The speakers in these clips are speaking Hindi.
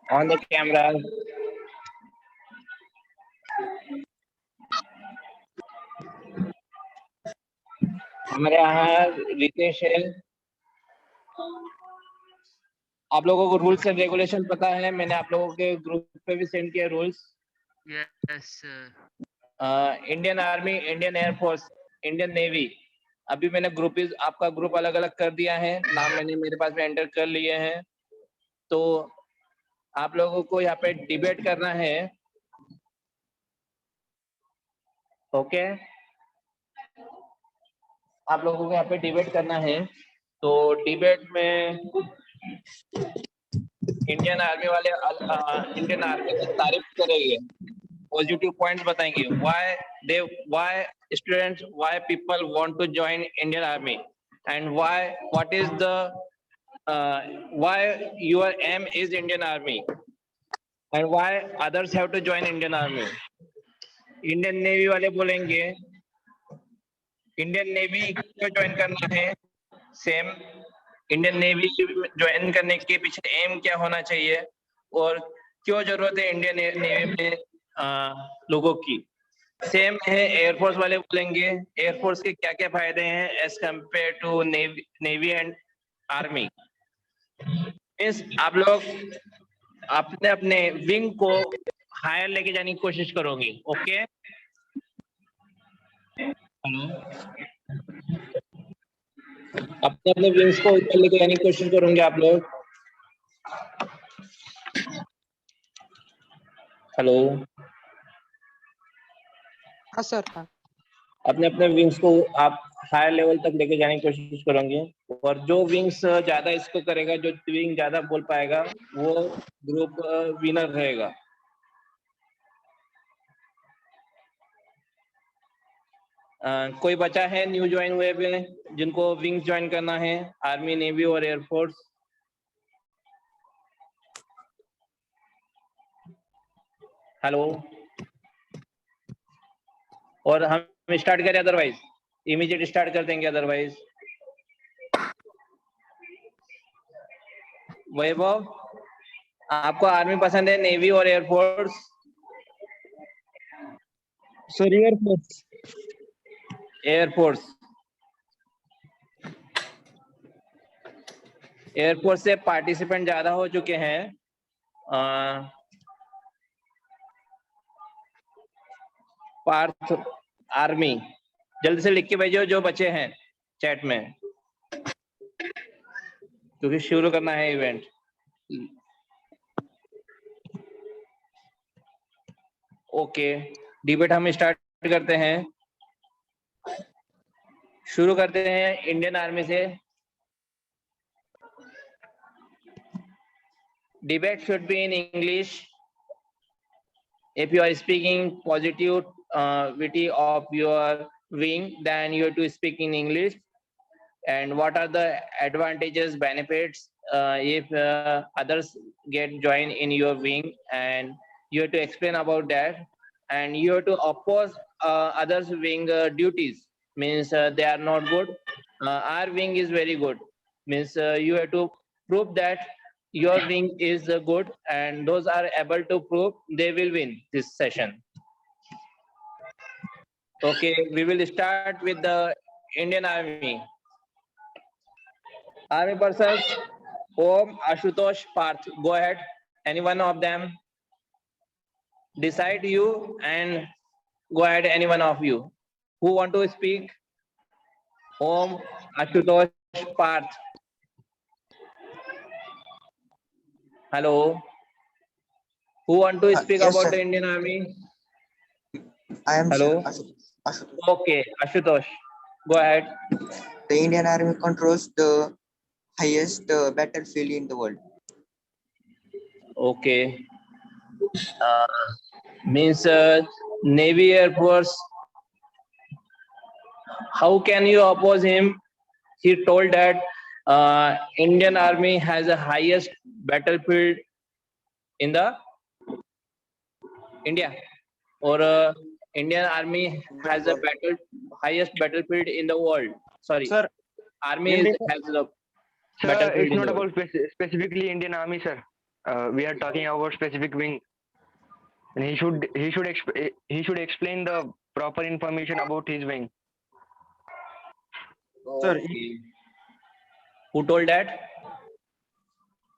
On the camera. हमारे यहाँ रितेश है। आप लोगों को रूल्स एंड रेगुलेशन पता है? मैंने आप लोगों के ग्रुप पे भी सेंड किया rules. Yes Indian army, Indian air force, Indian navy, अभी मैंने आपका ग्रुप अलग अलग कर दिया है, नाम मैंने मेरे पास में एंटर कर लिए हैं। तो आप लोगों को यहाँ पे डिबेट करना है। ओके, आप लोगों को यहाँ पे डिबेट करना है। तो डिबेट में इंडियन आर्मी वाले इंडियन आर्मी की तारीफ करेंगे, पॉजिटिव पॉइंट्स बताएंगे, why students, why people want to join Indian Army, and what is the why your aim is Indian Army, and why others have to join Indian Army. Indian navy वाले बोलेंगे इंडियन नेवी क्यों ज्वाइन करना है, सेम इंडियन नेवी ज्वाइन करने के पीछे एम क्या होना चाहिए, और क्यों जरूरत है इंडियन नेवी में लोगों की। सेम है एयरफोर्स वाले बोलेंगे एयरफोर्स के क्या क्या फायदे हैं as compare to navy and army. Means आप लोग अपने अपने विंग को हायर लेके जाने की कोशिश करोगे। ओके, अपने अपने विंग्स को ऊपर लेके जाने की कोशिश करोगे आप लोग। हेलो, हाँ सर। हाँ, अपने अपने विंग्स को आप हायर लेवल तक लेके जाने की कोशिश करोगे, और जो विंग्स ज्यादा इसको करेगा, जो विंग ज्यादा बोल पाएगा, वो ग्रुप विनर रहेगा। कोई बचा है न्यू ज्वाइन हुए भी जिनको विंग्स ज्वाइन करना है, आर्मी, नेवी और एयरफोर्स? हेलो, और हम स्टार्ट करें अदरवाइज इमीडिएट स्टार्ट कर देंगे अदरवाइज। वैभव, आपको आर्मी पसंद है, नेवी और air force? Sir air force. Air force, air force से पार्टिसिपेंट ज्यादा हो चुके हैं। पार्थ, आर्मी, जल्दी से लिख के भेजो जो बचे हैं चैट में, क्योंकि शुरू करना है इवेंट। ओके, डिबेट हम स्टार्ट करते हैं। शुरू करते हैं इंडियन आर्मी से। Debate should be in English. If you are speaking positivity of your wing, then you have to speak in English. And what are the advantages, benefits if others get joined in your wing, and you have to explain about that. And you have to oppose others wing duties, means they are not good, our wing is very good, means you have to prove that your wing is good, and those are able to prove, they will win this session. Okay, we will start with the Indian Army. Army persons, Om, Ashutosh, Parth, go ahead. Any one of them. Decide you and go ahead, any one of you. Who want to speak? Om, Ashutosh, Parth. Hello. Who want to speak yes, about sir. the Indian Army? I am Hello. Ashutosh. Okay, Ashutosh, go ahead. The Indian Army controls the highest battlefield in the world. Okay. Means Navy, Air Force. How can you oppose him? He told that Indian Army has the highest battlefield in the India, or Indian Army has the highest battlefield in the world. Sorry, Sir, Army has the sir, battlefield it's in not the about world. specifically Indian Army, sir. we are talking about specific wing, and he should explain the proper information about his wing. Sir, Okay. Who told that?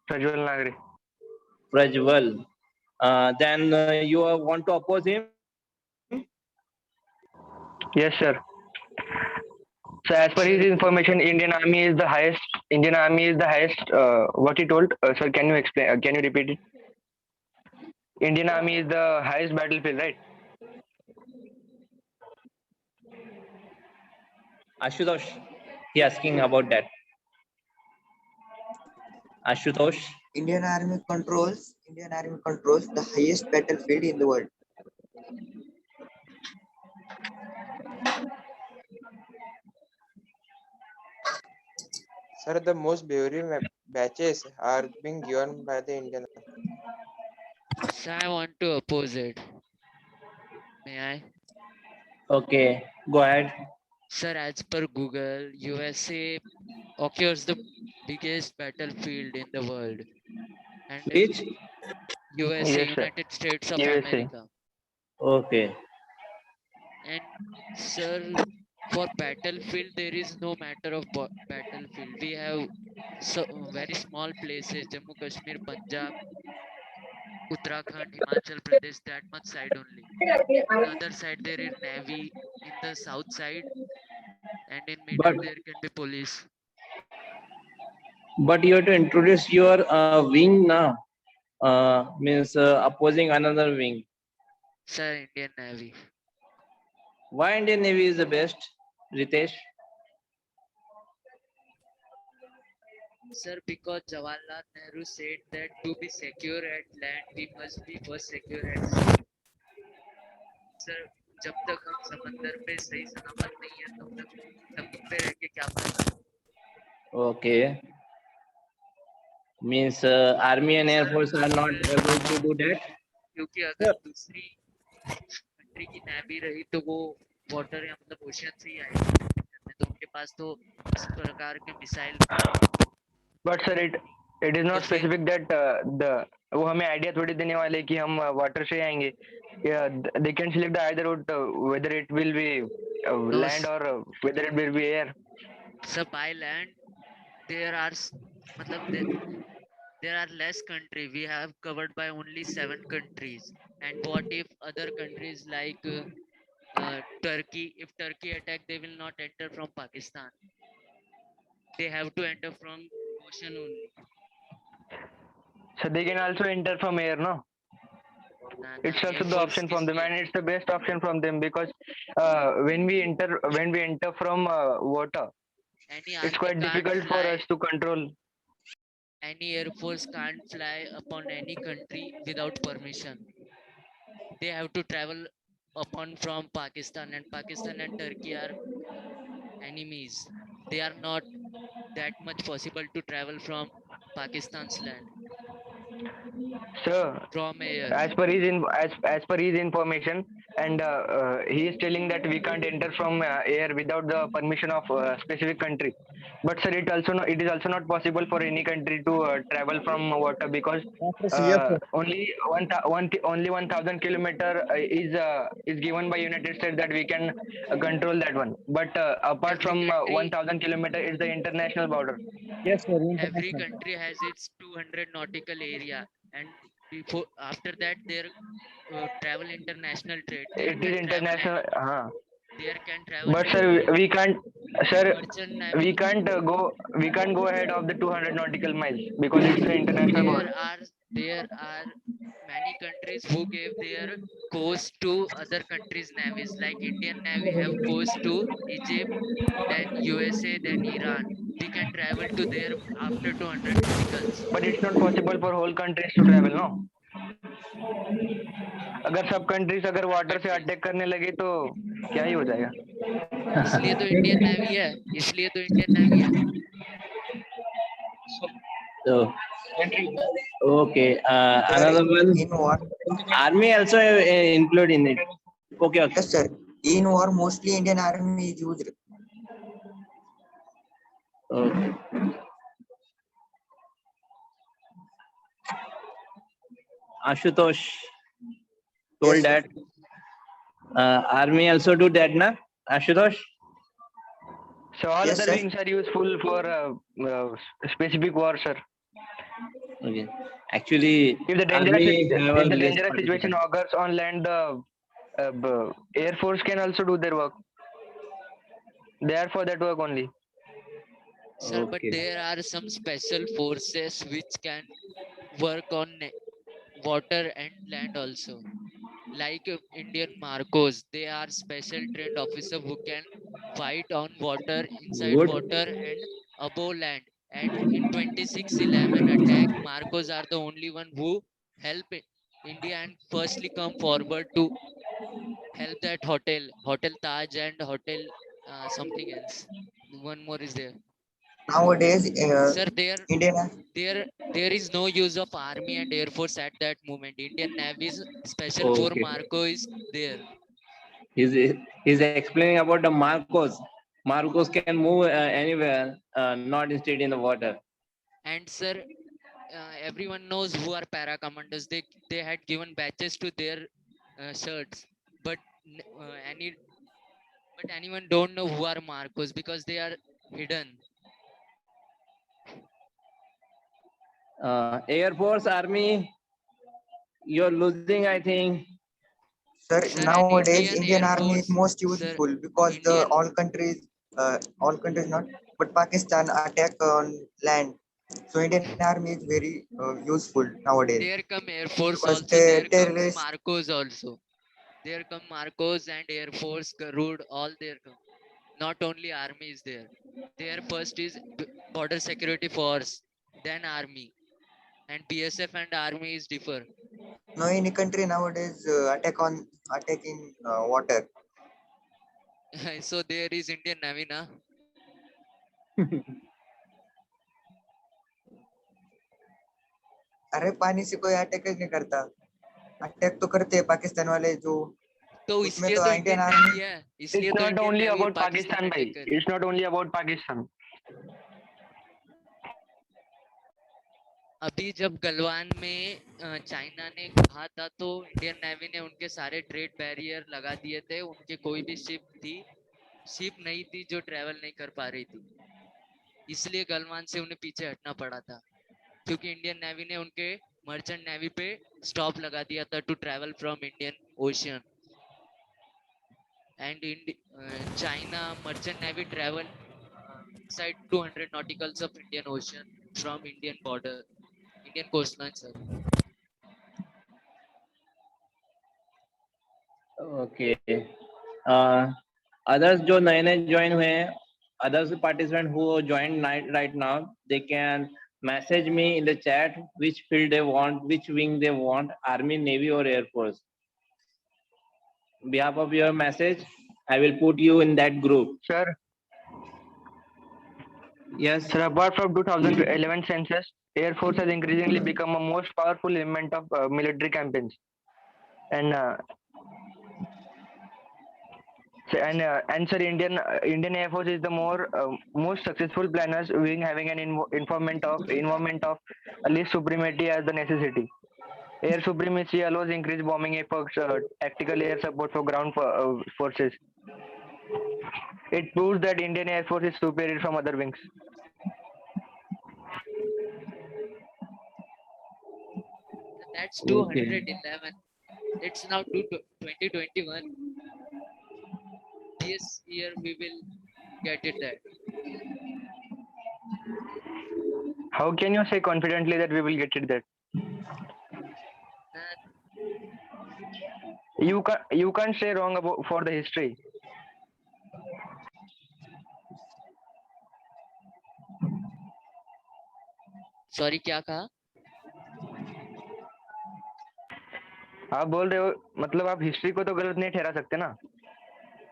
Prajwal Nagre. Prajwal. Then you want to oppose him? Yes, sir. So as per his information, Indian Army is the highest. Indian Army is the highest. What he told, sir? Can you explain? Can you repeat it? Indian Army is the highest battlefield, right? Ashutosh, he asking about that. Ashutosh. Indian Army controls the highest battlefield in the world. Sir, the most bravery batches are being given by the Indian Army. So I want to oppose it. May I? Okay, go ahead. Sir, as per Google, USA occurs the biggest battlefield in the world. And Which? USA, Yes, sir. United States of USA. America. Okay. And sir, for battlefield, there is no matter of battlefield. We have so very small places, Jammu Kashmir, Punjab, Uttarakhand, Himachal Pradesh, that much side only. On the other side, there is Navy in the south side, and in middle But there can be police. but you have to introduce your wing now. Means opposing another wing. Sir, Indian Navy. Why Indian Navy is the best, Ritesh? Sir, because Jawaharlal Nehru said that to be secure at land, we must be first secure at sea. Sir जब तक हम समंदर पे सही सलामत नहीं है तब तक जमीन पे रह के क्या फायदा. Okay. Means army and air force are not able to do that. क्योंकि अगर दूसरी कंट्री की नेवी रही तो वो वाटर या मतलब ओशन से ही आएगी, तो उनके पास तो इस प्रकार के missile. But sir, it is not specific that the वो हमें आइडिया थोड़ी देने वाले कि हम वाटर से आएंगे. They can select the either route, whether it will be land or whether it will be air. So by land there are मतलब there are less country. We have covered by only 7 countries. And what if other countries like Turkey, if Turkey attack, they will not enter from Pakistan. They have to enter from ocean only. So they can also enter from air, no? It's also the option from them, and it's the best option from them because when we enter from water, it's quite difficult for us to control. Any air force can't fly upon any country without permission. They have to travel upon from Pakistan, and Pakistan and Turkey are enemies. They are not that much possible to travel from Pakistan's land. So From air. as per his information, and he is telling that we can't enter from air without the permission of specific country. But sir, it is also not possible for any country to travel from water because only 1,000 kilometer is given by United States that we can control that one. But apart from 1,000 kilometer is the international border. Yes, sir. Every country has its 200 nautical area, and after that their travel international trade. It is international. There can travel. But sir, we can't. Sir, we can't go ahead of the 200 nautical miles because it's the international border. There are many countries who gave their coast to other countries' navies. Like Indian Navy have coast to Egypt, then USA, then Iran. We can travel to there after 200 nauticals. But it's not possible for whole countries to travel, no? अगर सब कंट्रीज अगर वाटर से अटैक करने लगे तो क्या ही हो जाएगा. इसलिए तो इंडियन नेवी है. इसलिए तो इंडियन नेवी है. So, okay. Another one. In war, Army also include in it. Okay. Okay. yes, sir. In war, mostly Indian Army is used. Okay. Ashutosh Yes, told sir. that. Army also do that, na? Ashutosh? So all Yes, other sir. wings are useful for specific war, sir. Okay. Actually, If the Army have a less dangerous situation participants. occurs on land, the Air Force can also do their work. They are for that work only. Sir, but Okay. there are some special forces which can work on water and land also. Like Indian Marcos, they are special trained officer who can fight on water, inside Good. water and above land. And in 2611 attack, Marcos are the only one who help India and firstly come forward to help that Hotel Taj and Hotel something else. One more is there. Nowadays, Sir, Indian there is no use of army and air force at that moment. Indian Navy's special for Okay. Marco is there. He's he's explaining about the Marcos. Marcos can move anywhere, not stay in the water. And sir, everyone knows who are para commanders. They had given badges to their shirts, but any but anyone don't know who are Marcos because they are hidden. Air Force, Army, you're losing, I think. sir, Sir, and nowadays Indian Indian Air Army is Force, most sir, useful because the Indian all countries not, but Pakistan attack on land. So Indian Army is very useful nowadays there come Air Force because also. There comes terrorists. Marcos also. There come Marcos and Air Force, Garud, all there come. Not only army is there. There first is border security force, then army, and BSF and army is differ. No any country nowadays attacking water. So there is Indian Navy na. अरे पानी से कोई अटैक नहीं करता. अटैक तो करते हैं पाकिस्तान वाले जो तो उसमें इसलिए तो तो इंडियन इंडियन आर्मी. नेवी है, इसलिए It's तो not Indian only navy about Pakistan Pakistan, bhai. Attack करे. It's not only about Pakistan. अभी जब गलवान में चाइना ने कहा था तो इंडियन नेवी ने उनके सारे ट्रेड बैरियर लगा दिए थे. उनके कोई भी शिप नहीं थी जो ट्रेवल नहीं कर पा रही थी. इसलिए गलवान से उन्हें पीछे हटना पड़ा था क्योंकि इंडियन नेवी ने उनके मर्चेंट नेवी पे स्टॉप लगा दिया था to travel from Indian Ocean. And China merchant navy travel inside 200 nauticals of Indian Ocean from Indian border, Indian coastline, sir. Okay. Others जो नए नए ज्वाइन हुए हैं, others participant who joined right now, they can message me in the chat which field they want, which wing they want, Army, Navy or Air Force. On behalf of your message, I will put you in that group. Sir, Yes. sir, apart from 2011 census, Air Force has increasingly become a most powerful element of military campaigns. And sir, Indian Air Force is the most successful planners, wing having an involvement of least supremacy as the necessity. Air supremacy allows increased bombing efforts, tactical air support for ground forces. It proves that Indian Air Force is superior from other wings. That's Okay. 211. It's now 2021. This year we will get it that. How can you say confidently that we will get it there? And You can't say wrong about for the history. sorry, क्या कहा? आप बोल रहे हो मतलब आप हिस्ट्री को तो गलत नहीं ठहरा सकते ना.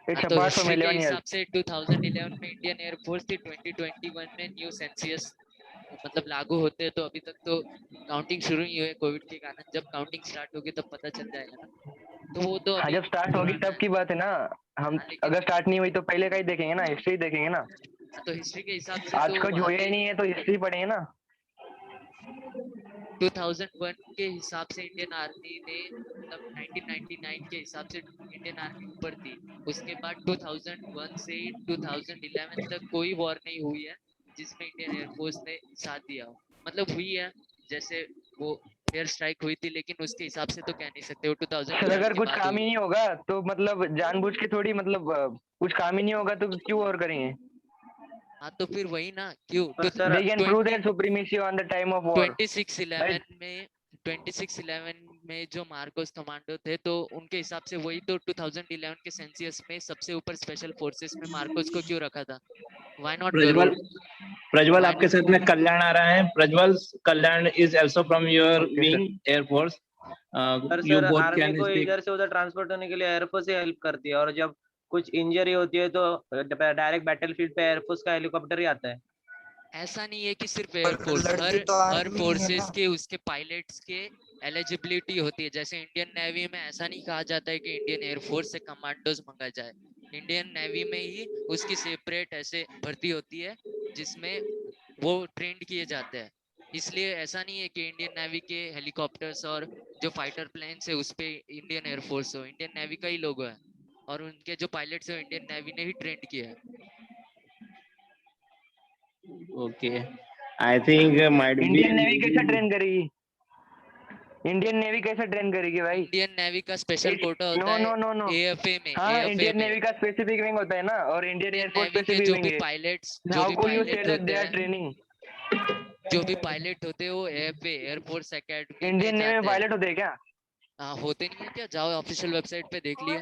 It's तो apart from हिस्ट्री के 11 years. हिसाब से 2011 में इंडियन एयरफोर्स थी. 2021 में न्यू सेंसियस मतलब लागू होते हैं तो अभी तक तो काउंटिंग शुरू ही हुई है कोविड के कारण. जब काउंटिंग स्टार्ट होगी तब पता चल जाएगा ना. तो वो तो हाँ अभी जब स्टार्ट होगी पुराना तब की बात है ना. हम हाँ, लेकिन अगर स्टार्ट नहीं हुई तो पहले का ही देखेंगे ना. हिस्ट्री देखेंगे ना. तो हिस्ट्री के हिसाब से आज तो का जो आगे ही नहीं है तो हिस्ट्री पढ़ेंगे ना. 2001 के हिसाब से इंडियन आर्मी ने मतलब 1999 के हिसाब से इंडियन आर्मी ऊपर थी। उसके बाद 2001 से 2011 तक कोई वॉर नहीं हुई है जिसमें इंडियन एयरफोर्स ने साथ दिया हो। मतलब हुई है, जैसे वो एयर स्ट्राइक हुई थी, लेकिन उसके हिसाब से तो कह नहीं सकते, वो सर 2011 अगर के कुछ बाद काम हुई ही है। नहीं होगा तो मतलब जानबूझ के थोड़ी मतलब कुछ काम ही नहीं होगा तो क्यों और करेंगे? हाँ तो फिर वही ना, क्यों पर sir They can prove 20 their supremacy on the time of war, 2611 right? में 2611 में जो मार्कोस कमांडो थे, तो उनके हिसाब से वही तो 2011 के सेंसियस में सबसे ऊपर स्पेशल फोर्सेस में मार्कोस को क्यों रखा था? Why not Prajwal, Garud? Prajwal why आपके नॉट? साथ में कल्याण आ रहा है। Prajwal, Kalyan is also from your Okay, sir. wing airforce. पर You sir both army can को speak. इधर से उधर ट्रांसपोर्ट होने के लिए एयरफोर्स ही हेल्प करती है, और जब कुछ इंजरी होती है तो डायरेक्ट बैटलफील्ड पे एयरफोर्स का हेलीकॉप्टर ही आता है। ऐसा नहीं है कि सिर्फ पर एयरफोर्स, लड़ती हर तो हर आर्मी ही है फोर्सेस ना। के उसके पायलट्स के एलिजिबिलिटी होती है। जैसे इंडियन नेवी में ऐसा नहीं कहा जाता है कि इंडियन एयरफोर्स से कमांडोज मंगा जाए। इंडियन नेवी में ही उसकी सेपरेट ऐसे भर्ती होती है जिसमें वो ट्रेंड किए जाते हैं। इसलिए ऐसा नहीं है कि इंडियन नेवी के हेलीकॉप्टर्स और जो फाइटर प्लेन्स है उस पे इंडियन एयरफोर्स हो। इंडियन नेवी का ही लोगो है और उनके जो पायलट्स है इंडियन नेवी ने ही ट्रेंड किया है। Okay. I think might be Indian navy कैसा ट्रेन करेगी? इंडियन नेवी कैसा ट्रेन करेगी भाई? इंडियन नेवी का स्पेशल कोटा होता नो है नो नो नो एएफए में। हाँ, एएफए इंडियन में नेवी का स्पेसिफिक विंग होता है ना, और इंडियन इंडियन एयरफोर्स नेवी के स्पेसिफिक जो विंग भी है। Pilots how could you say that they होते आर हैं, ट्रेनिंग? जो भी पायलट होते हैं वो एएफए एयरफोर्स एकेडमी में इंडियन नेवी में जाते हैं। पायलट होते हैं क्या? हाँ, होते नहीं है क्या? जाओ ऑफिशियल वेबसाइट पे देख लिया,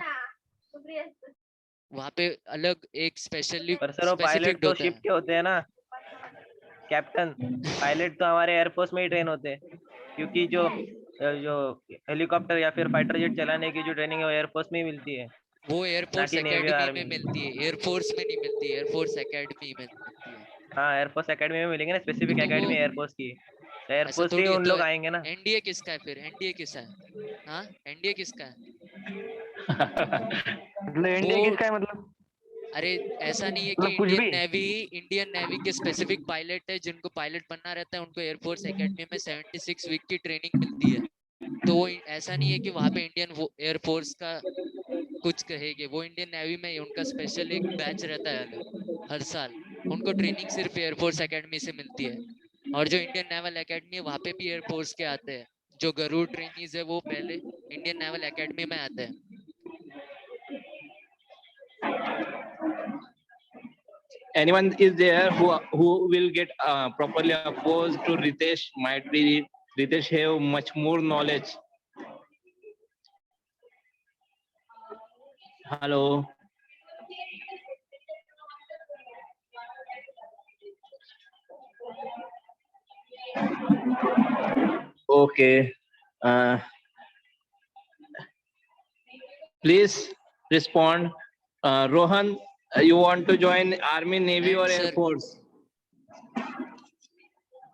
वहाँ पे अलग एक स्पेशली पर सर वो पायलट स्पेसिफिक तो होता शिप है। के होते हैं ना कैप्टन। पायलट तो हमारे एयरफोर्स में ही ट्रेन होते हैं, क्योंकि जो हेलीकॉप्टर या फिर फाइटर जेट चलाने की जो ट्रेनिंग है वो एयरफोर्स में ही मिलती है, वो ना एयरफोर्स कि नेवी एकेडमी में आर्मी। मिलती है, एयरफोर्स में नहीं मिलती, एयरफोर्स एकेडमी में मिलती है। हाँ, एयरफोर्स एकेडमी में मिलेंगे ना, स्पेसिफिक तो वो एकेडमी एयरफोर्स की। तो ऐसा एयरफोर्स से ही थोड़ी है। उन तो लोग आएंगे ना। एनडीए किसका है फिर? एनडीए किसका है? हाँ, एनडीए किसका है? मतलब इंडिया वो किसका है मतलब? अरे ऐसा नहीं है कि मतलब कुछ भी? इंडियन नेवी के स्पेसिफिक पायलट है जिनको पायलट बनना रहता है, उनको एयरफोर्स एकेडमी में 76 वीक की ट्रेनिंग मिलती है। तो वो ऐसा नहीं है कि वहां पे इंडियन एयरफोर्स का कुछ कहेंगे। वो इंडियन नेवी में ही उनका स्पेशल एक बैच रहता है अलग, हर साल उनको ट्रेनिंग सिर्फ एयरफोर्स एकेडमी से मिलती है। और जो इंडियन नेवल एकेडमी है वहां पे भी एयरफोर्स के आते हैं। जो गरुड़ ट्रेनीज है वो पहले इंडियन नेवल एकेडमी में आते हैं। Anyone is there who will get properly opposed to Ritesh? Might be Ritesh have much more knowledge. Hello. Okay. Uh, please respond. Rohan, you want to join Army, Navy, And or Air sir, Force?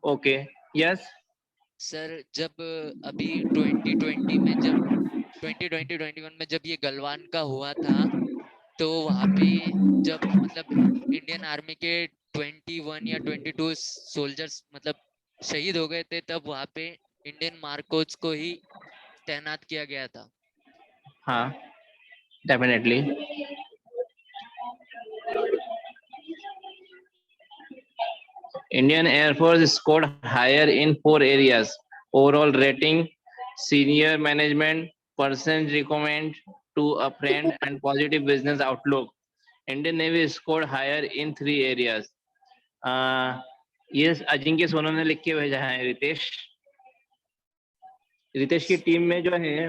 Okay. Yes. Sir जब अभी 2020 में, जब 2021 में जब ये गलवान का हुआ था, तो वहाँ पे जब मतलब इंडियन आर्मी के 21 या 22 सोल्जर्स मतलब शहीद हो गए थे, तब वहाँ पे इंडियन मार्कोच को ही तैनात किया गया था। हाँ, definitely. Indian Air Force scored higher in 4 areas: overall rating, senior management, persons recommend to a friend, and positive business outlook. Indian Navy scored higher in 3 areas. ये अजिंक्य सोनू ने लिख के भेजा है। रितेश की टीम में जो है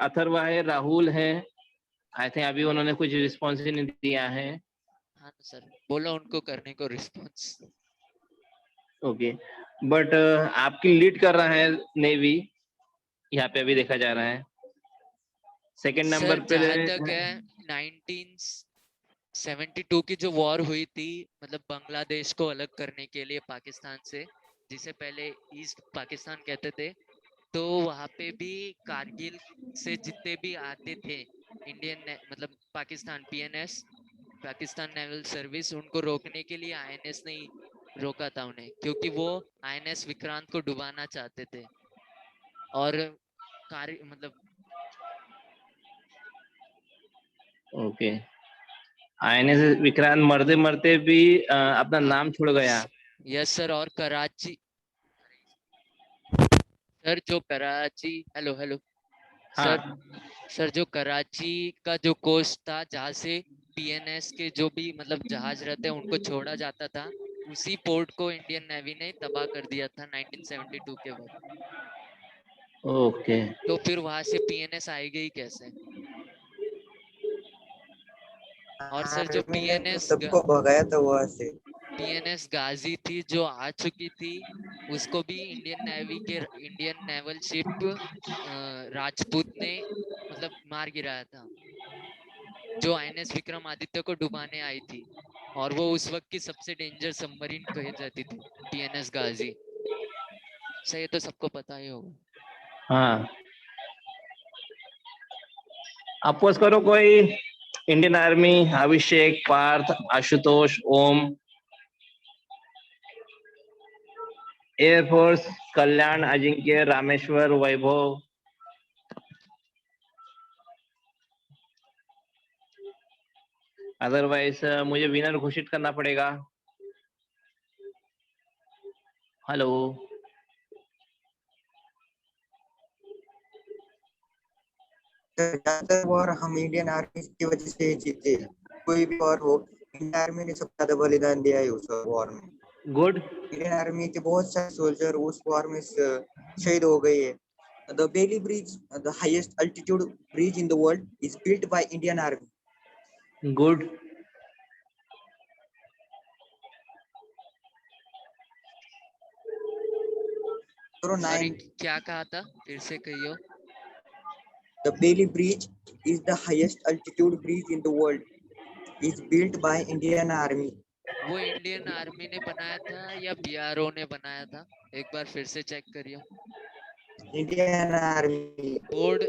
अथर्वा है, राहुल है। आई थिंक अभी उन्होंने कुछ रिस्पॉन्स ही नहीं दिया है। हाँ सर, बोला उनको करने को रिस्पॉन्स। ओके, बट आपकी लीड कर रहा है नेवी, यहाँ पे अभी देखा जा रहा है। सेकंड नंबर पे जहाँ तक है 1972 की जो वॉर हुई थी, मतलब बांग्लादेश को अलग करने के लिए पाकिस्तान से, जिसे पहले ईस्ट पाकिस्तान कहते थे, तो वहाँ पे भी कारगिल से जितने भी आते थे इंडियन मतलब Pakistan PNS, Pakistan naval service, उनको रोकने के लिए आईएनएस ने रोका था उन्हें, क्योंकि वो आईएनएस विक्रांत को डुबाना चाहते थे और कार्य मतलब ओके। आईएनएस विक्रांत मरते मरते भी अपना नाम छोड़ गया। Yes sir. और कराची सर, जो कराची, हेलो हेलो सर, हाँ सर जो कराची का जो कोस्ट था जहाँ से पीएनएस के जो भी मतलब जहाज रहते हैं उनको छोड़ा जाता था, उसी पोर्ट को इंडियन नेवी ने तबाह कर दिया था 1972 के वक्त। ओके। तो फिर वहां से पीएनएस आएगी ही कैसे? और सर जो आर्मी ने तो सबको भगाया था वहां से। पीएनएस गाजी थी जो आ चुकी थी, उसको भी इंडियन नेवी के इंडियन नेवल शिप राजपूत ने मतलब मार गिराया था, जो आईएनएस विक्रमादित्य को डुबाने आई थी, और वो उस वक्त की सबसे डेंजर सबमरीन कही जाती थी पीएनएस गाजी। सही है, तो सबको पता ही होगा। हाँ, अपोज करो कोई। इंडियन आर्मी, अभिषेक, पार्थ, आशुतोष, ओम। एयरफोर्स, कल्याण, अजिंक्य, रामेश्वर, वैभव। अदरवाइज मुझे विनर घोषित करना पड़ेगा। हेलो। ज्यादातर वॉर हम इंडियन आर्मी की वजह से ही जीते। कोई भी वॉर हो, इंडियन आर्मी ने सबसे ज्यादा बलिदान दिया है उस वॉर में। गुड। इंडियन आर्मी के बहुत सारे सोल्जर उस वॉर में शहीद हो गए हैं। The Bailey bridge, the highest altitude bridge in the world, is built by Indian Army. Good. Sorry, क्या कहा था, फिर से कहियो। The Bailey Bridge is the highest altitude bridge in the world. Is built by Indian Army. वो इंडियन आर्मी ने बनाया था या बीआरओ ने बनाया था? एक बार फिर से चेक करियो। Indian Army. Board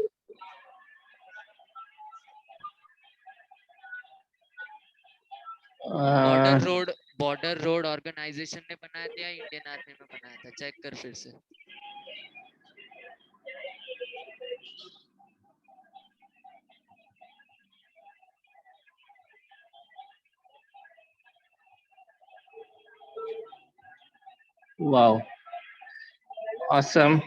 Border Road Organisation ने बनाया था या इंडियन आर्मी में बनाया था? चेक कर फिर से। Wow, awesome.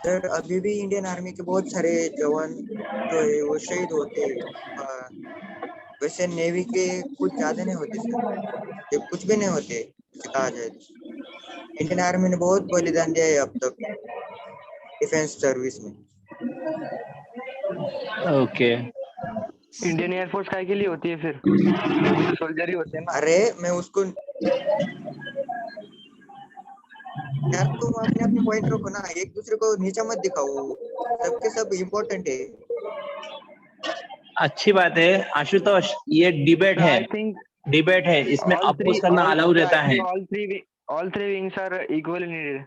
सर अभी भी इंडियन आर्मी के बहुत सारे जवान जो है वो शहीद होते हैं। वैसे नेवी के कुछ ज्यादा नहीं होते सर, ये कुछ भी नहीं होते ऐसे कहा जाए तो। इंडियन आर्मी ने बहुत बलिदान दिया है अब तक डिफेंस सर्विस में। ओके। इंडियन एयरफोर्स काय के लिए होती है फिर? वो भी तो सोल्जर ही होते हैं ना। अरे मैं उसको यार, तुम अपने अपने पॉइंट रखो ना, एक दूसरे को नीचा मत दिखाओ, सबके सब इम्पोर्टेंट है। अच्छी बात है आशुतोष, ये डिबेट है। आई थिंक डिबेट है, इसमें अपोज करना अलाउ रहता है। all three wings are equally needed.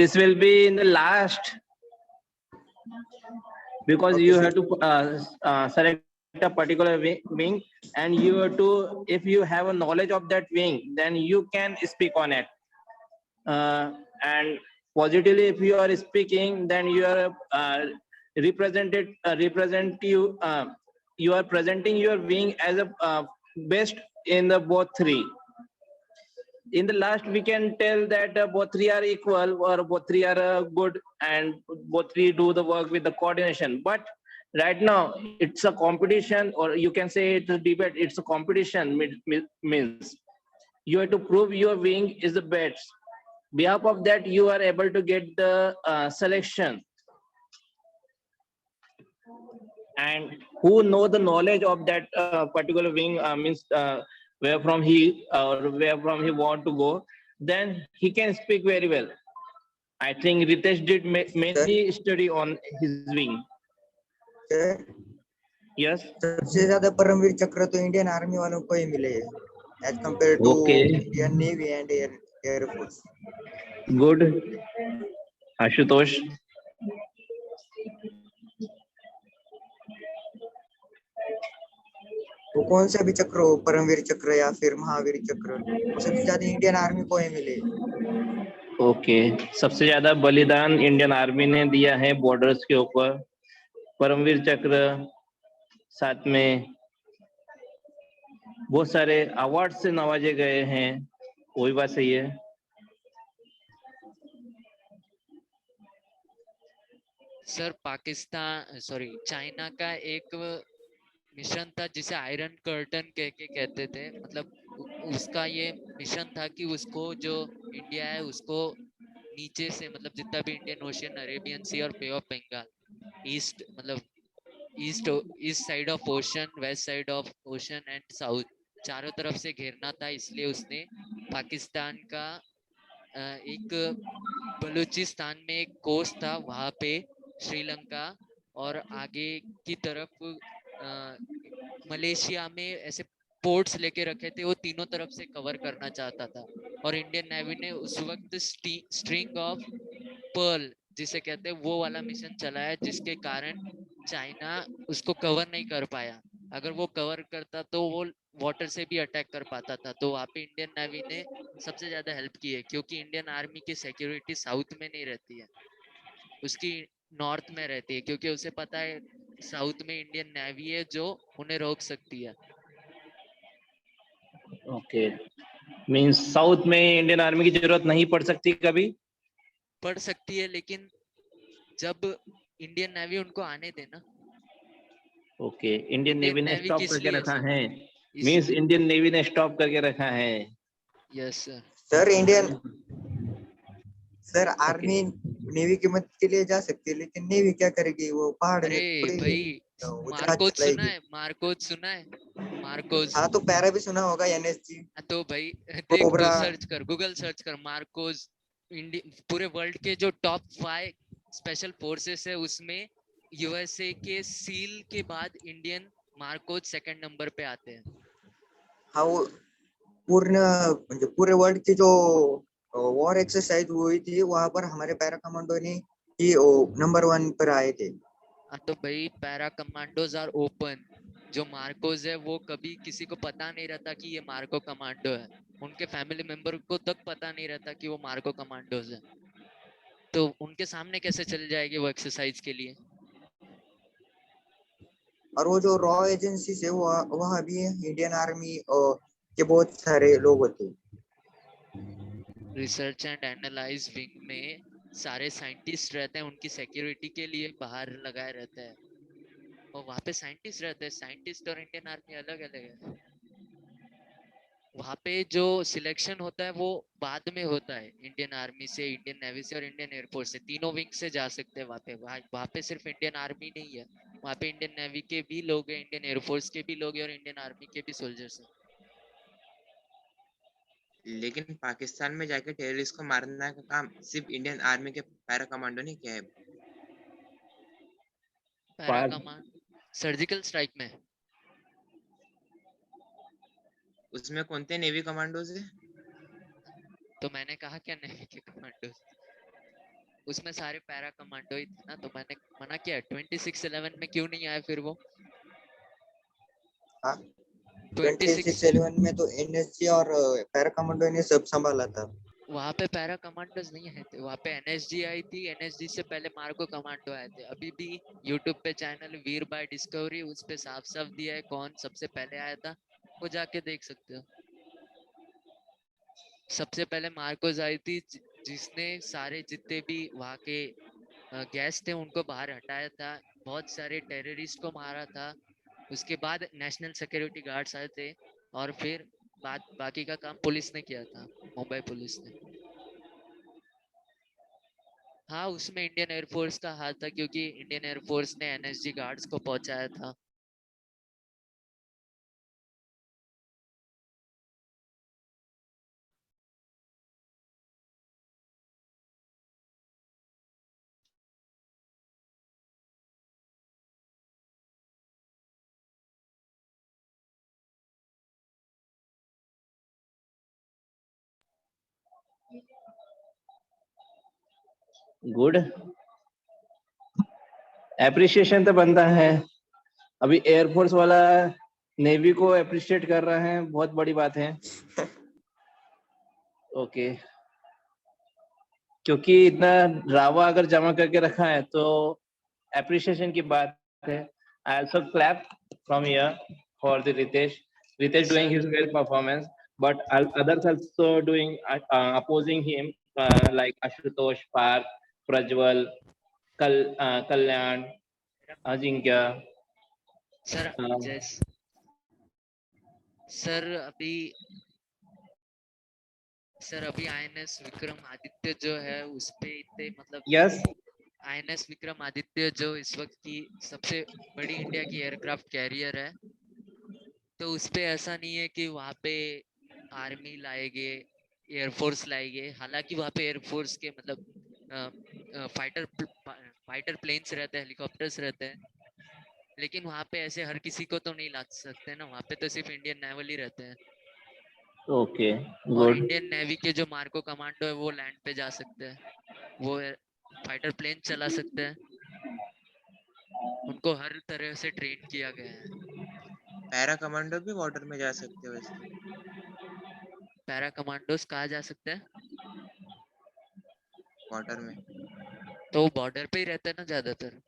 This will be in the last, because Okay, you sir. have to select a particular wing, and you have to, if you have a knowledge of that wing, then you can speak on it. And positively, if you are speaking, then you are you are presenting your wing as a best in the both three. In the last, we can tell that both three are equal, or both three are good, and both three do the work with the coordination. But right now it's a competition, or you can say it's a debate. It's a competition. Means you have to prove your wing is the best. Behalf of that, you are able to get the selection. And who know the knowledge of that particular wing, means where from he or where from he want to go, then he can speak very well. I think Ritesh did mainly study on his wing. Sir Yes. सबसे ज्यादा परमवीर चक्र तो इंडियन आर्मी वालों को ही मिले हैं as compare to Indian Navy and Air Force. Good. Ashutosh. कौन सा भी चक्र हो, परमवीर चक्र या फिर महावीर चक्र, वो सबसे ज्यादा इंडियन आर्मी को ही मिले। ओके, सबसे ज्यादा बलिदान इंडियन आर्मी ने दिया है बॉर्डर्स के ऊपर। परमवीर चक्र, साथ में बहुत सारे अवार्ड से नवाजे गए हैं, वही बात सही है। सर पाकिस्तान सॉरी चाइना का एक मिशन था जिसे आयरन कर्टन कह के कहते थे, मतलब उसका ये मिशन था कि उसको जो इंडिया है उसको नीचे से, मतलब जितना भी इंडियन ओशियन, अरेबियन सी और बे ऑफ बंगाल, ईस्ट मतलब east east side of ocean, west side of ocean and south, चारों तरफ से घेरना था। इसलिए उसने पाकिस्तान का एक बलूचिस्तान में एक कोस्ट था वहां पे, श्रीलंका और आगे की तरफ मलेशिया में ऐसे पोर्ट्स लेके रखे थे, वो तीनों तरफ से कवर करना चाहता था। और इंडियन नेवी ने उस वक्त स्ट्रिंग ऑफ पर्ल जिसे कहते हैं वो वाला मिशन चलाया, जिसके कारण चाइना उसको कवर नहीं कर पाया। अगर वो कवर करता तो वो वाटर से भी अटैक कर पाता था। तो वहाँ पे इंडियन नेवी ने सबसे ज्यादा हेल्प की है, क्योंकि इंडियन आर्मी की सिक्योरिटी साउथ में नहीं रहती है, उसकी नॉर्थ में रहती है, क्योंकि उसे पता है साउथ में इंडियन नेवी है जो उन्हें रोक सकती है। ओके, मींस साउथ में इंडियन आर्मी की जरूरत नहीं पड़ सकती कभी? पड़ सकती है, लेकिन जब इंडियन नेवी उनको आने देना। ओके, इंडियन नेवी ने नेवी स्टॉप किस करके लिए रखा सर? है, मींस इसलिए इंडियन नेवी ने स्टॉप करके रखा है। Yes sir. Sir Indian sir okay, army navy की मदद के लिए जा सकती है, लेकिन नेवी क्या करेगी, वो पहाड़ में अरे थोड़ी भाई, वो जहाज मार्कोज सुना चलाएगी। है? मार्कोज सुना है? मार्कोज। हाँ तो पैरा भी सुना होगा, एनएसजी, तो भाई देख, तू कोबरा। सर्च कर, गूगल सर्च कर मार्कोज। पूरे वर्ल्ड के जो टॉप 5 स्पेशल फोर्सेस है उसमें यूएसए के सील के बाद इंडियन मार्कोज सेकंड नंबर पे आते हैं। हाँ वो पूर्ण म्हणजे पूरे वर्ल्ड की जो वॉर एक्सरसाइज हुई थी वहां पर हमारे पैरा कमांडो ने ही नंबर 1 पर आए थे। तो भाई पैरा कमांडोज आर ओपन। जो मार्कोज है वो कभी किसी को पता नहीं रहता कि ये मार्को कमांडो है, उनके फैमिली मेंबर को तक पता नहीं रहता कि वो मार्को कमांडोज है। तो उनके सामने कैसे चल जाएगी वो एक्सरसाइज के लिए? और वो जो रॉ एजेंसी है वहाँ भी इंडियन आर्मी के बहुत सारे लोग होते हैं। रिसर्च एंड एनालाइज विंग में सारे साइंटिस्ट रहते हैं, उनकी सिक्योरिटी के लिए बाहर लगाए रहते हैं, और वहाँ पे साइंटिस्ट रहते हैं। साइंटिस्ट और इंडियन आर्मी अलग अलग है। वहाँ पे जो सिलेक्शन होता है वो बाद में होता है, इंडियन आर्मी से, इंडियन नेवी से और इंडियन एयरफोर्स से, तीनों विंग से जा सकते हैं वहाँ पे। वहाँ पे सिर्फ इंडियन आर्मी नहीं है, वहाँ पे इंडियन नेवी के भी लोग हैं, इंडियन एयरफोर्स के भी लोग हैं और इंडियन आर्मी के भी सोल्जर्स हैं। लेकिन पाकिस्तान में जाके टेररिस्ट को मारने का काम सिर्फ इंडियन आर्मी के पैरा कमांडो ने किया है। पैरा कमांड सर्जिकल स्ट्राइक में उसमें कौन-से नेवी कमांडोज है? तो मैंने कहा क्या, नेवी के कमांडोज? उसमें सारे पैरा कमांडो ही थे ना, तो मैंने मना किया। 2611 में क्यों नहीं आए फिर वो? हाँ 26 2611 में तो एनएसजी और पैरा कमांडो ने सब संभाला था। वहाँ पे पैरा कमांडोज नहीं आए थे, वहाँ पे एनएसजी आई थी। एनएसजी से पहले मार्को कमांडो आए थे। अभी भी यूट्यूब पे चैनल वीर बाय डिस्कवरी, उस पे साफ साफ दिया है कौन सबसे पहले आया था, वो जाके देख सकते हो। सबसे पहले मार्कोज आई थी, जिसने सारे जितने भी वहाँ के गेस्ट थे उनको बाहर हटाया था, बहुत सारे टेररिस्ट को मारा था। उसके बाद नेशनल सिक्योरिटी गार्ड्स आए थे, और फिर बाकी का काम पुलिस ने किया था, मुंबई पुलिस ने। हाँ, उसमें इंडियन एयरफोर्स का हाथ था, क्योंकि इंडियन एयरफोर्स ने एनएसजी गार्ड्स को पहुंचाया था। गुड, एप्रिसिएशन तो बनता है। अभी एयरफोर्स वाला नेवी को अप्रिशिएट कर रहे हैं, बहुत बड़ी बात है। ओके, क्योंकि इतना ड्रावा अगर जमा करके रखा है तो अप्रिशिएशन की बात है। I also clap from here for the Ritesh doing his well performance, but others also doing opposing him, like Ashutosh, Park, Prajwal, Kalyan, Ajinkya. Sir uh, sir अभी आईएनएस विक्रम आदित्य जो है उस पे इतने मतलब yes, आईएनएस विक्रम आदित्य जो इस वक्त की सबसे बड़ी इंडिया की एयरक्राफ्ट कैरियर है, तो उस पे ऐसा नहीं है कि वहाँ पे आर्मी लाएंगे, एयरफोर्स लाएंगे। हालांकि वहाँ पे एयरफोर्स के मतलब फाइटर प्लेन्स रहते हैं, हेलीकॉप्टर्स रहते हैं, लेकिन वहाँ पे ऐसे हर किसी को तो नहीं ला सकते ना। वहाँ पे तो सिर्फ इंडियन नेवल ही रहते हैं। okay, और good. इंडियन नेवी के जो मार्को कमांडो है वो लैंड पे जा सकते हैं, वो फाइटर प्लेन चला सकते हैं। उनको हर तरह से ट्रेन किया गया है। पैरा कमांडो भी बॉर्डर में जा सकते हो वैसे? पैरा कमांडोज कहाँ जा सकते हैं? बॉर्डर में। तो वो बॉर्डर पे ही रहते हैं ना ज्यादातर।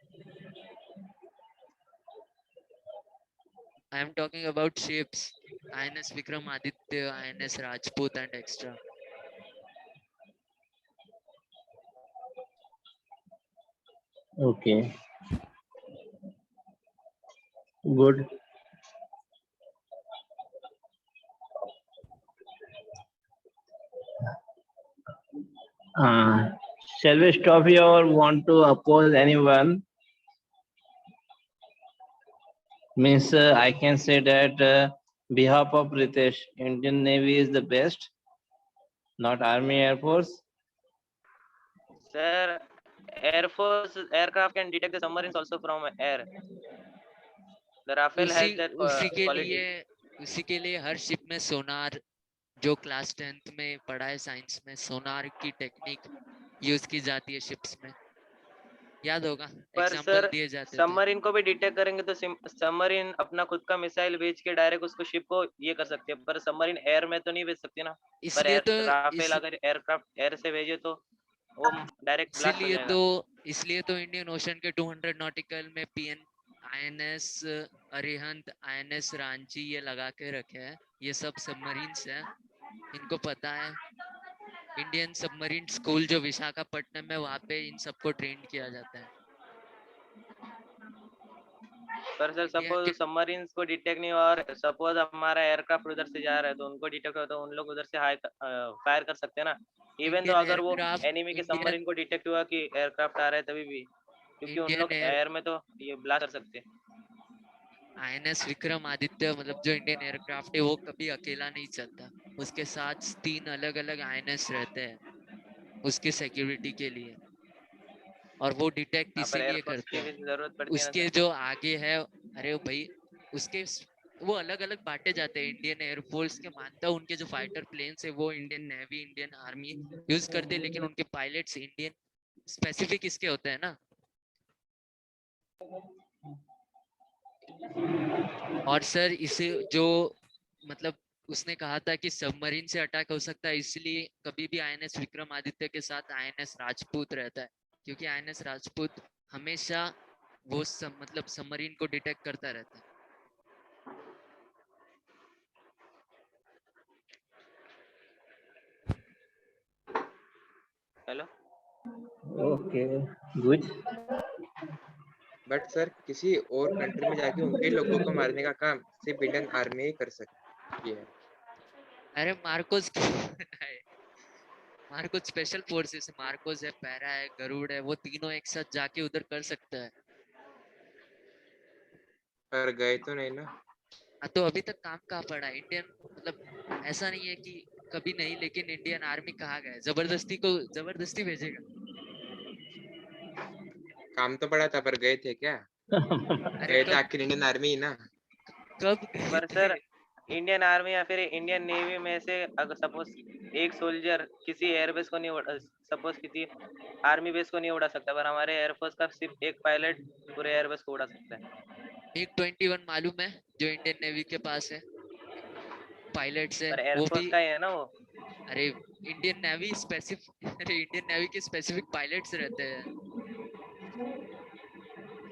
I am talking about ships, INS Vikramaditya, INS Rajput and extra. Okay, good. Shall we stop here or want to oppose anyone? Means I can say that behalf of Ritesh, Indian Navy is the best, not Army, Air Force. Sir, Air Force aircraft can detect the submarines also from air. The Rafale has that quality. उसी के लिए हर शिप में सोनार, जो क्लास 10th में पढ़ा है साइंस में, सोनार की टेक्निक यूज की जाती है शिप्स में, याद होगा पर एग्जांपल सर दिए जाते थे। सबमरीन को भी डिटेक्ट करेंगे तो सबमरीन अपना खुद का मिसाइल भेज के डायरेक्ट उसको शिप को ये कर सकती है, पर सबमरीन एयर में तो नहीं भेज सकती ना। पर राफेल अगर एयरक्राफ्ट एयर से भेजे तो वो डायरेक्ट ब्लास्ट हो जाएगा। इसलिए तो इंडियन ओशन के 200 नॉटिकल में PN INS Arihant, INS Ranchi ये लगा के रखे हैं। ये सब सबमरीन्स हैं, इनको पता है। इंडियन सबमरीन स्कूल जो विशाखापट्टनम में, वहाँ पे इन सबको ट्रेन किया जाता है। पर सर सपोज सबमरीन्स को डिटेक्ट नहीं, और सपोज हमारा एयरक्राफ्ट उधर से जा रहा है तो उनको डिटेक्ट हो तो उन लोग उधर से फायर कर सकते हैं ना। इवन तो अगर वो एनिमी के सबमरीन को डिटेक्ट हुआ कि एयरक्राफ्ट आ रहा है तभी भी, क्योंकि उन लोग एयर में तो ये ब्लास्ट कर सकते हैं। आईएनएस विक्रम आदित्य मतलब जो इंडियन एयरक्राफ्ट है वो कभी अकेला नहीं चलता, उसके साथ 3 अलग अलग आईएनएस रहते हैं उसकी सिक्योरिटी के लिए, और वो डिटेक्ट इसीलिए करते हैं। उसके जो आगे है, अरे भाई उसके वो अलग अलग बांटे जाते हैं। इंडियन एयरफोर्स के मानता हूँ उनके जो फाइटर प्लेन्स है वो Indian navy, Indian army use करते हैं, लेकिन उनके पायलट्स इंडियन स्पेसिफिक इसके होते हैं ना। और सर इसे जो मतलब उसने कहा था कि सबमरीन से अटैक हो सकता है, इसलिए कभी भी आईएनएस विक्रमादित्य के साथ आईएनएस राजपूत रहता है, क्योंकि आईएनएस राजपूत हमेशा वो मतलब सबमरीन को डिटेक्ट करता रहता है। Hello, okay, good. But sir किसी और कंट्री में जाके उनके लोगों को मारने का काम सिर्फ इंडियन आर्मी ही कर सकती है। अरे Marcos Marcos special forces, Marcos है, पैरा है, गरुड़ है, वो तीनों एक साथ जाके उधर कर सकता है। पर गए तो नहीं ना। तो अभी तक काम कहाँ पड़ा इंडियन, मतलब ऐसा नहीं है कि कभी नहीं, लेकिन इंडियन आर्मी कहाँ गए? जबरदस्ती भेजेगा? काम तो पड़ा था पर गए थे क्या? गए थे आखिर इंडियन आर्मी ही ना। कब? पर सर इंडियन आर्मी या फिर इंडियन नेवी में से अगर सपोज एक सोल्जर किसी एयरबेस को नहीं सपोज किसी आर्मी बेस को नहीं उड़ा सकता, पर हमारे एयरफोर्स का सिर्फ एक पायलट पूरे एयरबेस को उड़ा सकता है। MiG-21 मालूम है, जो इंडियन नेवी के पास है, पायलट्स है पर वो एयरफोर्स भी। का ही है ना वो। अरे इंडियन नेवी स्पेसिफिक अरे इंडियन नेवी के स्पेसिफिक पायलट्स रहते हैं।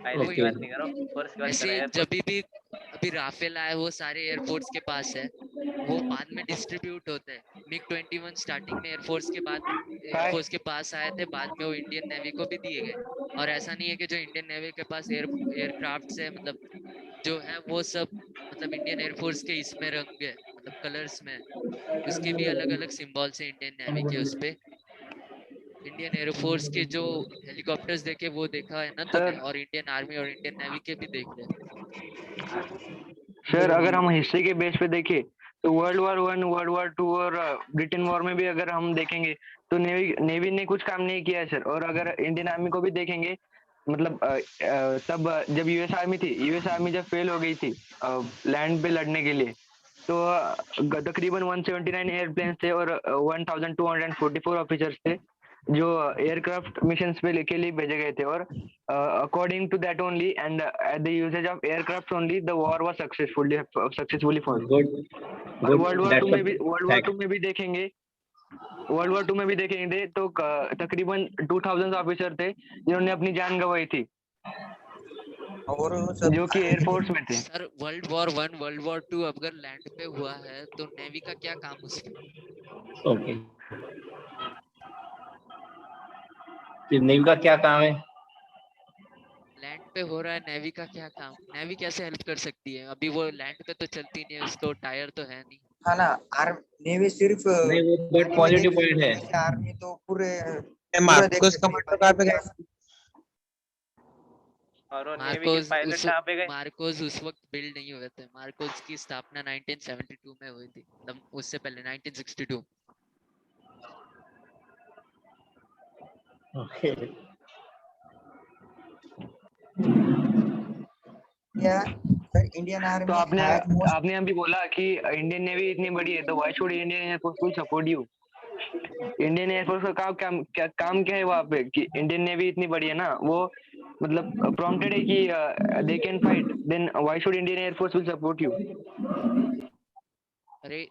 पायलट की Okay. बात नहीं कर रहा हूँ, फोर्स की बात कर ऐसे रहा हूँ, जब एयरफोर्स। भी अभी राफेल आए वो सारे एयरफोर्स के पास है, वो बाद में डिस्ट्रीब्यूट होते हैं। MiG-21 स्टार्टिंग में काय एयरफोर्स के पास आए थे, बाद में वो इंडियन नेवी को भी दिए गए। और ऐसा नहीं है कि जो इंडियन नेवी के पास एयरक्राफ्ट है, मतलब जो है वो सब मतलब इंडियन एयरफोर्स के इसमें रंग है, मतलब कलर्स में। उसके भी अलग अलग सिंबल्स है इंडियन नेवी के उस पे। इंडियन एयरफोर्स के जो हेलीकॉप्टर्स देखे वो देखा है ना तूने, सर और इंडियन आर्मी और इंडियन नेवी के भी देख ले। सर अगर हम हिस्ट्री के बेस पे देखें तो वर्ल्ड वॉर 1, वर्ल्ड वॉर 2 और ब्रिटेन वॉर में भी अगर हम देखेंगे तो नेवी नेवी ने कुछ काम नहीं किया है सर। और अगर इंडियन आर्मी को भी देखेंगे मतलब तब जब यूएस आर्मी थी, यूएस आर्मी जब फेल हो गई थी लैंड पे लड़ने के लिए, तो तकरीबन 179 एयरप्लेन थे और 1244 ऑफिसर्स थे जो एयरक्राफ्ट मिशंस पे के लिए भेजे गए थे। और according to that only and at the usage of aircraft only the war was successfully fought. Good. और Good. World war That's to a में भी fact. देखेंगे, वर्ल्ड वॉर 2 में भी देखेंगे तो तकरीबन 2000 ऑफिसर थे जिन्होंने अपनी जान गंवाई थी, और वो सब जो कि आर्मी के एयरफोर्स में थे। Sir world war 1 world war 2 अगर लैंड पे हुआ है तो नेवी का क्या काम उसमें? Okay. फिर नेवी का क्या काम है? लैंड पे हो रहा है, नेवी का क्या काम? नेवी कैसे हेल्प कर सकती है? अभी वो लैंड पे तो चलती नहीं है, उसको टायर तो है नहीं। हाँ ना, नेवी सिर्फ नहीं, वो बहुत पानी में पॉजिटिव देख पॉइंट सकती है. है, जैसे आर्मी तो पूरा देख मार्कोस सकती है कमांडो पानी कहाँ में पे क्या। गए? और वो नेवी के मार्कोस पायलट उस कहाँ पे गए? मार्कोस उस वक्त बिल्ड नहीं हुए थे। मार्कोस की स्थापना 1972 में हुई थी, मतलब उससे पहले 1962। Okay. या सर इंडियन तो आर्मी आपने हैज मोस्ट। आपने अभी बोला कि इंडियन नेवी इतनी बड़ी है तो why should Indian Air Force will support you. Indian air force का काम क्या है वहाँ पे कि इंडियन नेवी इतनी बड़ी है ना, वो मतलब प्रॉम्प्टेड है कि they can fight, then why should Indian Air Force will support you. अरे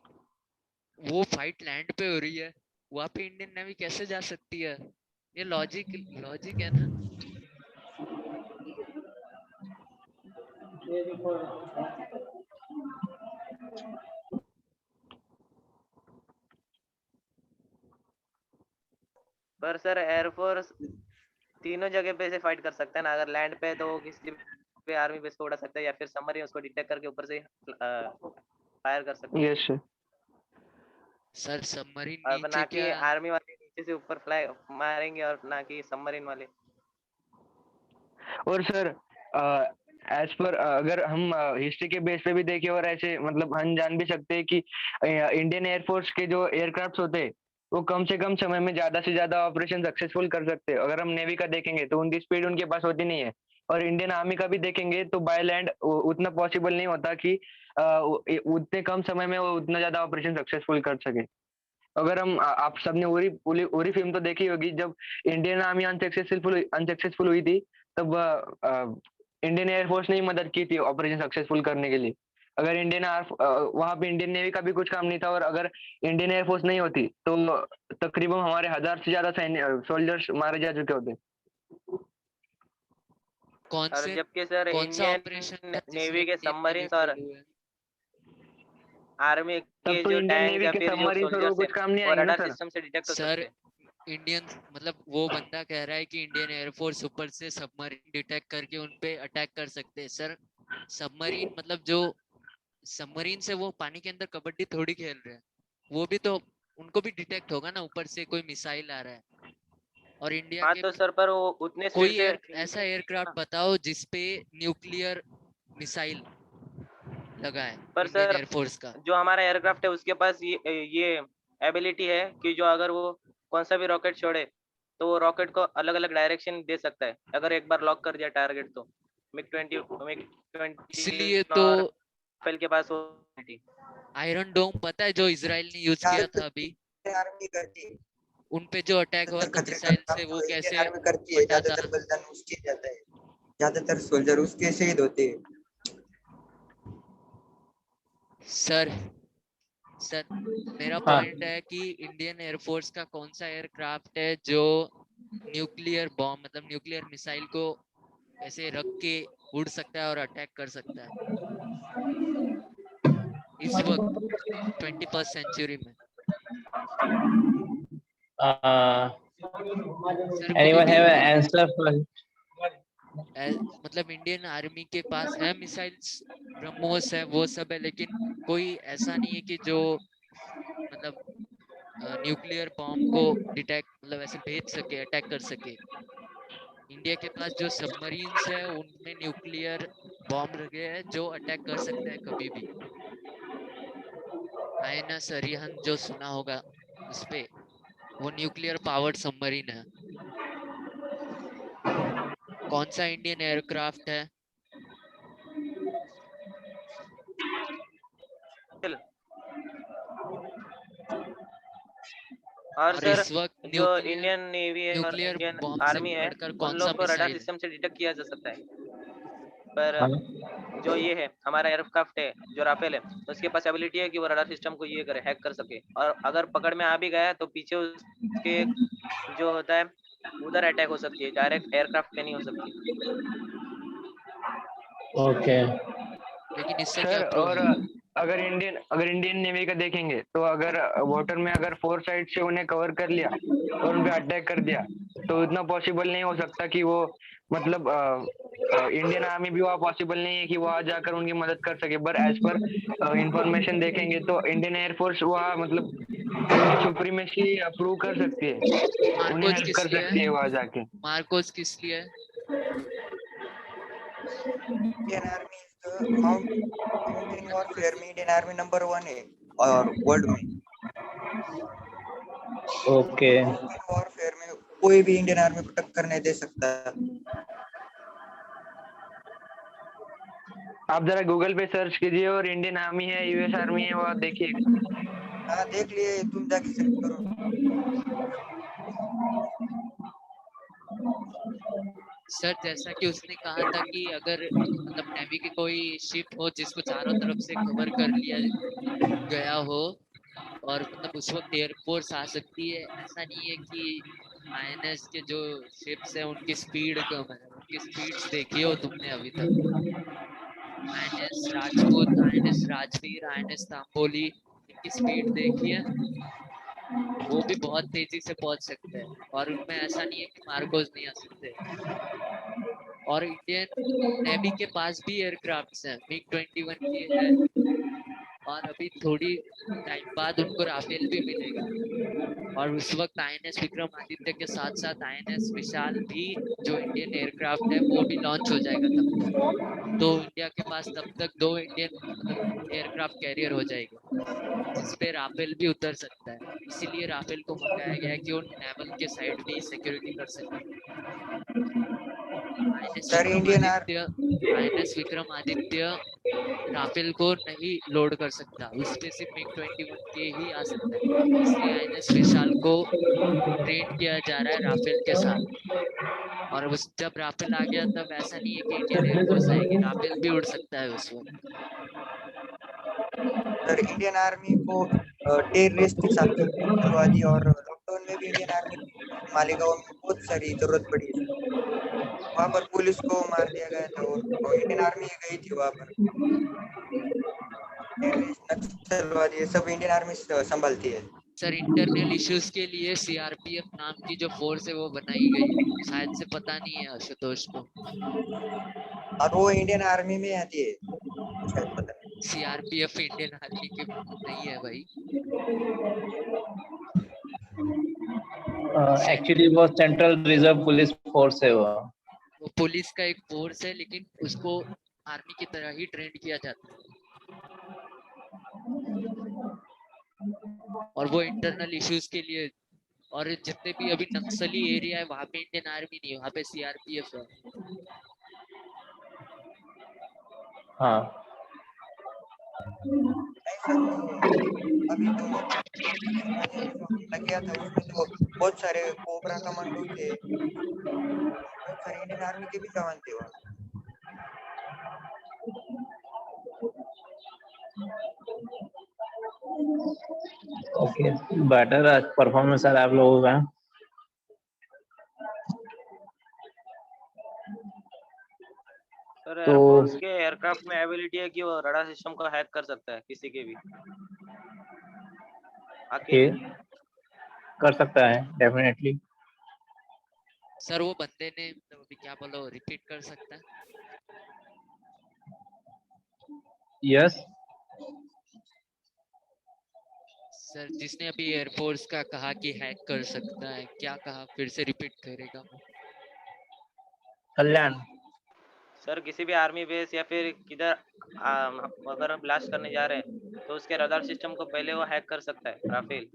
वो फाइट लैंड पे हो रही है, वहाँ पे इंडियन नेवी कैसे जा सकती है? ये लॉजिक है ना। पर सर एयरफोर्स तीनों जगह पे से फाइट कर सकता है ना। अगर लैंड पे है तो वो किसी पे आर्मी बेस को उड़ा सकता है, या फिर सबमरीन उसको डिटेक्ट करके ऊपर से फायर कर सकते हैं। Yes sir. सर सबमरीन और नीचे ना कि क्या? आर्मी वाले नीचे से ऊपर फ्लाई मारेंगे, और ना कि सबमरीन वाले। और सर एज पर अगर हम हिस्ट्री के बेस पे भी देखें और ऐसे मतलब हम जान भी सकते हैं कि इंडियन एयरफोर्स के जो एयरक्राफ्ट होते हैं वो कम से कम समय में ज्यादा से ज्यादा ऑपरेशन सक्सेसफुल कर सकते हैं। अगर हम नेवी का देखेंगे तो उनकी स्पीड उनके पास होती नहीं है। और इंडियन आर्मी का भी देखेंगे तो बाय लैंड उतना पॉसिबल नहीं होता कि उतने कम समय में वो उतना ज्यादा ऑपरेशन सक्सेसफुल कर सके। अगर हम आप सबने उरी उरी उरी फिल्म तो देखी होगी, जब इंडियन आर्मी अनसक्सेसफुल हुई थी तब इंडियन एयरफोर्स ने ही मदद की थी ऑपरेशन सक्सेसफुल करने के लिए। अगर वहां पे इंडियन नेवी का भी कुछ काम नहीं था, और अगर इंडियन एयरफोर्स नहीं होती तो तकरीबन हमारे 1000 से ज्यादा सोल्जर्स मारे जा चुके होते। और जबकि सर कौन सा इंडियन ऑपरेशन था नेवी के जिसमें इंडियन नेवी सबमरीन और फेल हुए? आर्मी तब के तो जो इंडियन टैंक नेवी या के फिर जो सबमरीन और वो सोल्जर्स है कुछ काम नहीं वो आएंगे ना रडार सर। सिस्टम से डिटेक्ट हो सर सकते हैं। इंडियन मतलब वो बंदा कह रहा है कि इंडियन एयरफोर्स ऊपर से सबमरीन डिटेक्ट करके उन पे अटैक कर सकते हैं। सर सबमरीन मतलब जो सबमरीन से वो पानी के अंदर कबड्डी थोड़ी खेल रहे हैं, वो भी तो उनको भी डिटेक्ट होगा ना ऊपर से कोई मिसाइल आ रहा है। और इंडिया हाँ के तो सर पर वो उतने स्पीड कोई से ऐसा एयरक्राफ्ट बताओ जिसपे न्यूक्लियर मिसाइल लगा है पर इंडियन सर एयरफोर्स का। जो हमारा एयरक्राफ्ट है उसके पास ये एबिलिटी है कि जो अगर वो कौन सा भी रॉकेट छोड़े तो वो रॉकेट को अलग अलग डायरेक्शन दे सकता है, अगर एक बार लॉक कर दिया टारगेट तो। इसलिए मिग-20 तो और राफेल के पास वो आयरन डोम पता है जो इसराइल ने यूज किया था अभी, आर्मी करती है, उन पे जो अटैक हुआ था खतरे का मिसाइल काम से, वो तो इंडियन कैसे आर्मी करती है, फटा था। ज्यादातर बलिदान उसके जाता है, ज्यादातर सोल्जर उसके शहीद होते हैं। सर सर मेरा हाँ पॉइंट है कि इंडियन एयरफोर्स का कौन सा एयरक्राफ्ट है जो न्यूक्लियर बॉम्ब मतलब न्यूक्लियर मिसाइल को ऐसे रख के उड़ सकता है और अटैक कर सकता है इस वक्त 21st सेंचुरी में। सर कोई anyone भी have an answer for मतलब इंडियन आर्मी के पास है मिसाइल्स, ब्रह्मोस है, वो सब है, लेकिन कोई ऐसा नहीं है कि जो मतलब न्यूक्लियर बॉम्ब को डिटेक्ट मतलब ऐसे भेज सके, अटैक कर सके। इंडिया के पास जो सबमरीन्स है उनमें न्यूक्लियर बॉम्ब लगे हैं जो अटैक कर सकता है कभी भी। आईएनएस अरिहंत जो सुना होगा उस पे, वो न्यूक्लियर पावर्ड सबमरीन है। कौन सा इंडियन एयरक्राफ्ट है? और और सर इस वक्त जो इंडियन नेवी है और न्यूक्लियर इंडियन बॉम्ब से आर्मी है बढ़कर उन कौन सा लोग को रडार मिसाइल है? सिस्टम से डिटेक्ट किया जा सकता है, पर हाँ, जो ये है हमारा एयरक्राफ्ट है जो राफेल है उसके पास एबिलिटी है कि वो रडार सिस्टम को ये करे, हैक कर सके, और अगर पकड़ में आ भी गया तो पीछे उसके जो होता है उधर अटैक हो सकती है, डायरेक्ट एयरक्राफ्ट पे नहीं हो सकती। ओके लेकिन इससे क्या सर प्रूव और है? अगर इंडियन नेवी का देखेंगे तो अगर वाटर में अगर 4 साइड से उन्हें कवर कर लिया और उन पे अटैक कर दिया तो इतना पॉसिबल नहीं हो सकता कि वो मतलब इंडियन आर्मी भी वहाँ पॉसिबल नहीं है कि वहाँ जाकर उनकी मदद कर सके। पर एज पर इंफॉर्मेशन देखेंगे तो इंडियन एयरफोर्स वहाँ मतलब उनकी सुप्रीमेसी प्रूव कर सकती है, उन्हें मार्कोस हेल्प किस कर लिए सकती है? है वहाँ जाके। मार्कोस किस लिए है? इंडियन आर्मी माउंटेन वॉरफेयर में इंडियन आर्मी नंबर 1 है और वर्ल्ड में ओके वॉरफेयर में कोई भी इंडियन आर्मी को टक्कर नहीं दे सकता। आप जरा गूगल पे सर्च कीजिए और इंडियन आर्मी है, यूएस आर्मी है, वो देखिए। हाँ देख लिए, तुम जाके सर्च करो। सर जैसा कि उसने कहा था कि अगर मतलब नेवी की कोई शिप हो जिसको चारों तरफ से कवर कर लिया गया हो और मतलब उस वक्त एयरफोर्स आ सकती है, ऐसा नहीं है कि आईएनएस के जो शिप्स है उनकी स्पीड कम है। उनकी स्पीड्स देखी हो तुमने अभी तक? INS Rajput, INS Rajveer, INS Tamboli, इनकी स्पीड देखी है? वो भी बहुत तेजी से पहुंच सकते हैं और उनमें ऐसा नहीं है कि मार्कोस नहीं आ सकते। और इंडियन नेवी के पास भी एयरक्राफ्ट्स हैं, मिग 21 की है, और अभी थोड़ी टाइम बाद उनको राफेल भी मिलेगा। और उस वक्त आईएनएस विक्रमादित्य के साथ साथ आईएनएस विशाल भी जो इंडियन एयरक्राफ्ट है वो भी लॉन्च हो जाएगा तब तक। तो इंडिया के पास तब तक 2 इंडियन मतलब एयरक्राफ्ट कैरियर हो जाएंगे जिसपे राफेल भी उतर सकता है। इसीलिए राफेल को मंगाया गया है कि वो नेवल के साइड भी सिक्योरिटी कर सके। Sir Indian INS Vikramaditya Rafale को नहीं लोड कर सकता, उस पे सिर्फ मिग 21 के ही आ सकता है। इसलिए आईएनएस विशाल को ट्रेन किया जा रहा है राफेल के साथ। और उस जब राफेल आ गया तब ऐसा नहीं है कि इंडियन एयरफोर्स आएगी, राफेल भी उड़ सकता है उस वक्त। सर इंडियन आर्मी को टेररिस्ट के साथ चलवा दी और लॉकडाउन में भी इंडियन आर्मी मालेगांव में बहुत सारी जरूरत पड़ी है। वहाँ पर पुलिस को मार दिया गया था और इंडियन आर्मी गई थी वहाँ पर। टेररिस्ट नक्सलवादी सब इंडियन आर्मी संभालती है। सर इंटरनल इश्यूज के लिए सीआरपीएफ नाम की जो फोर्स है वो बनाई गई है, शायद से पता नहीं है आशुतोष को। और वो इंडियन आर्मी में आती है, शायद पता नहीं। सीआरपीएफ इंडियन आर्मी की नहीं है भाई। एक्चुअली वो सेंट्रल रिजर्व पुलिस फोर्स है वो पुलिस का एक फोर्स है लेकिन उसको आर्मी की तरह ही ट्रेन किया जाता है। और वो इंटरनल इश्यूज के लिए, और जितने भी अभी नक्सली एरिया है वहां पे इंडियन आर्मी नहीं है, वहां पे सीआरपीएफ है। हाँ नहीं सर, वो अभी जो लग गया था उसमें तो बहुत सारे कोबरा कमांडो थे, बहुत सारे इंडियन आर्मी के भी जवान थे वहाँ। ओके, बेटर आज परफॉर्मेंस है आप लोगों का। सर तो एयरफोर्स के एयरक्राफ्ट में एबिलिटी है कि वो रडार सिस्टम को हैक कर सकता है किसी के भी ये अकेले। कर सकता है डेफिनेटली। सर वो बंदे ने मतलब अभी क्या बोलो, रिपीट कर सकता है? यस सर जिसने अभी एयरफोर्स का कहा कि हैक कर सकता है, क्या कहा, फिर से रिपीट करेगा वो? कल्याण। सर किसी भी आर्मी बेस या फिर किधर अगर ब्लास्ट करने जा रहे हैं तो उसके रडार सिस्टम को पहले वो हैक कर सकता है राफेल,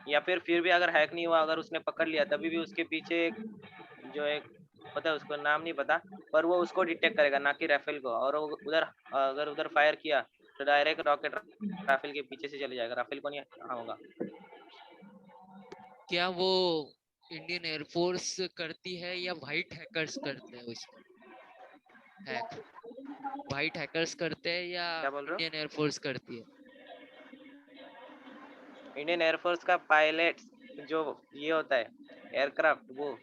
या फिर भी अगर हैक नहीं हुआ, अगर उसने पकड़ लिया तभी भी उसके पीछे जो एक पता है उसको नाम नहीं पता, पर वो उसको डिटेक्ट करेगा ना कि राफेल को, और वो उधर अगर उधर फायर किया तो डायरेक्ट रॉकेट राफेल के पीछे से चले जाएगा, राफेल को नहीं होगा। क्या वो इंडियन एयरफोर्स करती है या व्हाइट हैकर्स करते हैं उसको हैक? व्हाइट हैकर्स करते हैं या क्या बोल रहे हो? इंडियन एयरफोर्स करती है? इंडियन एयरफोर्स का पायलट जो ये होता है एयरक्राफ्ट, वो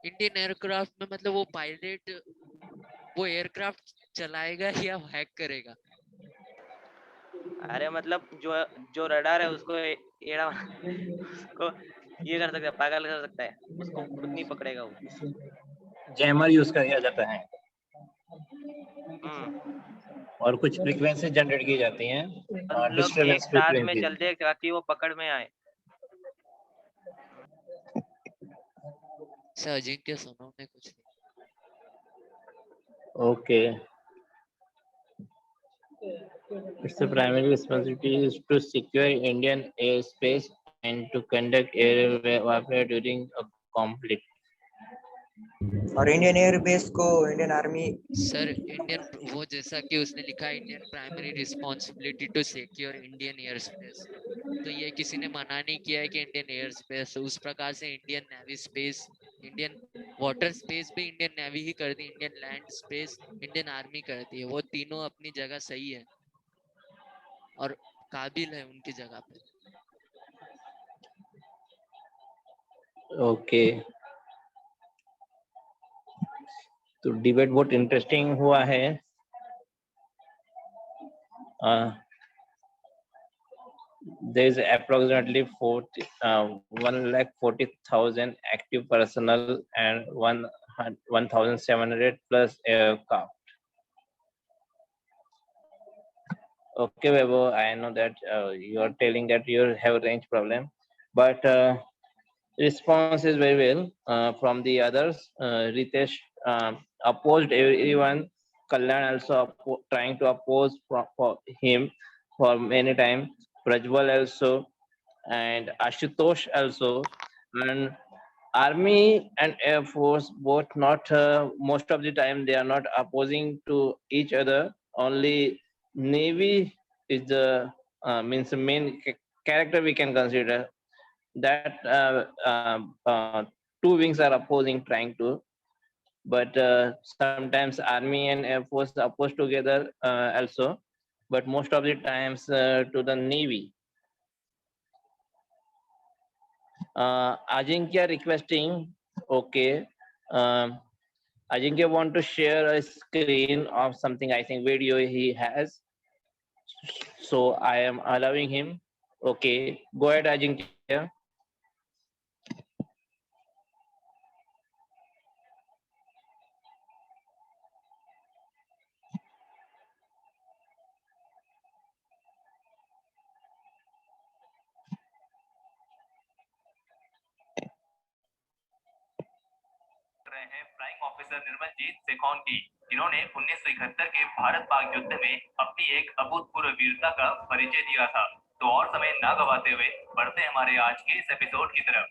इंडियन एयरक्राफ्ट में मतलब वो पायलट वो एयरक्राफ्ट चलाएगा या हैक करेगा? अरे मतलब जो जो रडार है उसको एड़ा उसको ये कर सकता है, पागल कर सकता है, उसको खुद नहीं पकड़ेगा वो। जैमर यूज किया जाता है हम्म, और कुछ फ्रीक्वेंसी जनरेट की जाती हैं, हम लोग एक डिस्टरबेंस साथ में फ्रीक्वेंसी। चलते हैं ताकि वो पकड़ में आए। सर अजिंक्य सुनो ने कुछ okay, its primary responsibility is to secure Indian airspace and to conduct air warfare during a conflict. और इंडियन एयर बेस को इंडियन आर्मी सर इंडियन वो जैसा कि उसने लिखा, Indian primary responsibility to secure Indian air space, तो ये किसी ने मना नहीं किया है कि इंडियन एयर स्पेस, उस प्रकार से Indian navy space, Indian water space भी इंडियन नेवी ही करती है, Indian land space Indian army करती है। वो तीनों अपनी जगह सही है और काबिल है उनकी जगह पे। ओके, तो डिबेट बहुत इंटरेस्टिंग हुआ है। there is approximately 1,40,000 active personnel and 1,700 plus aircraft. Okay, Vaibhav, I know that you are telling that you have a range problem, but response is very well from the others. Ritesh opposed everyone. Kalyan also trying to oppose for him for many time. Prajwal also and Ashutosh also, and Army and Air Force both not most of the time they are not opposing to each other. Only Navy is the means the main character we can consider that two wings are opposing trying to, but sometimes Army and Air Force are opposed together also, but most of the times to the Navy. Ajinkya requesting, okay, Ajinkya want to share a screen of something, I think video he has, so I am allowing him. Okay, go ahead Ajinkya. Flying officer Nirmaljit Sekhon की, जिन्होंने 1971 के भारत पाक युद्ध में अपनी एक अभूतपूर्व वीरता का परिचय दिया था। तो और समय ना गवाते हुए बढ़ते हैं हमारे आज के इस एपिसोड की तरफ।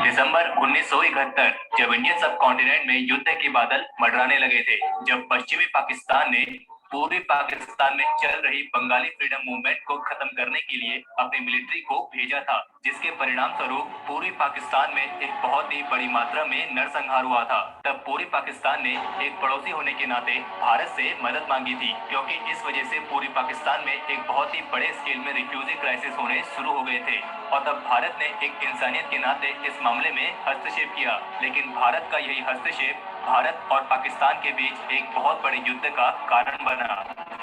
दिसंबर 1971, जब इंडियन सब कॉन्टिनेंट में युद्ध के बादल मंडराने लगे थे, जब पश्चिमी पाकिस्तान ने पूर्वी पाकिस्तान में चल रही बंगाली फ्रीडम मूवमेंट को खत्म करने के लिए अपनी मिलिट्री को भेजा था, जिसके परिणाम स्वरूप पूर्वी पाकिस्तान में एक बहुत ही बड़ी मात्रा में नरसंहार हुआ था। तब पूर्वी पाकिस्तान ने एक पड़ोसी होने के नाते भारत से मदद मांगी थी, क्योंकि इस वजह से पूर्वी पाकिस्तान में एक बहुत ही बड़े स्केल में रिफ्यूजी क्राइसिस होने शुरू हो गए थे और तब भारत ने एक इंसानियत के नाते इस मामले में हस्तक्षेप किया। लेकिन भारत का यही हस्तक्षेप भारत और पाकिस्तान के बीच एक बहुत बड़े युद्ध का कारण बना,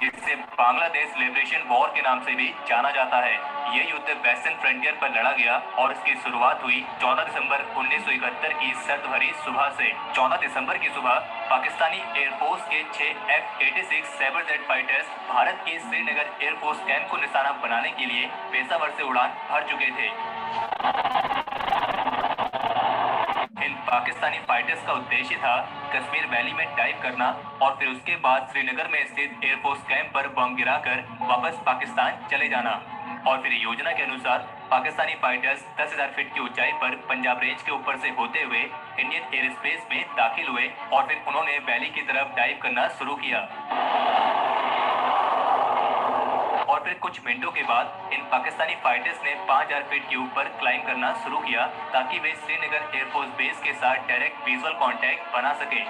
जिसे बांग्लादेश लिबरेशन वॉर के नाम से भी जाना जाता है। ये युद्ध वेस्टर्न फ्रंटियर पर लड़ा गया और इसकी शुरुआत हुई 14 दिसंबर 1971 की सर्द भरी सुबह से। 14 दिसंबर की सुबह पाकिस्तानी एयरफोर्स के 6 F-86 Saber jet fighters Bharat के श्रीनगर एयरफोर्स कैंप को निशाना बनाने के लिए पेशावर से उड़ान भर चुके थे। इन पाकिस्तानी फाइटर्स का उद्देश्य था कश्मीर वैली में डाइव करना और फिर उसके बाद श्रीनगर में स्थित एयरफोर्स कैंप पर बम गिराकर वापस पाकिस्तान चले जाना। और फिर योजना के अनुसार पाकिस्तानी फाइटर्स 10,000 फीट की ऊंचाई पर पंजाब रेंज के ऊपर से होते हुए इंडियन एयर स्पेस में दाखिल हुए और फिर उन्होंने वैली की तरफ डाइव करना शुरू किया। और फिर कुछ मिनटों के बाद इन पाकिस्तानी फाइटर्स ने 5,000 फीट के ऊपर क्लाइंब करना शुरू किया ताकि वे श्रीनगर एयरफोर्स बेस के साथ डायरेक्ट विजुअल कांटेक्ट बना सके।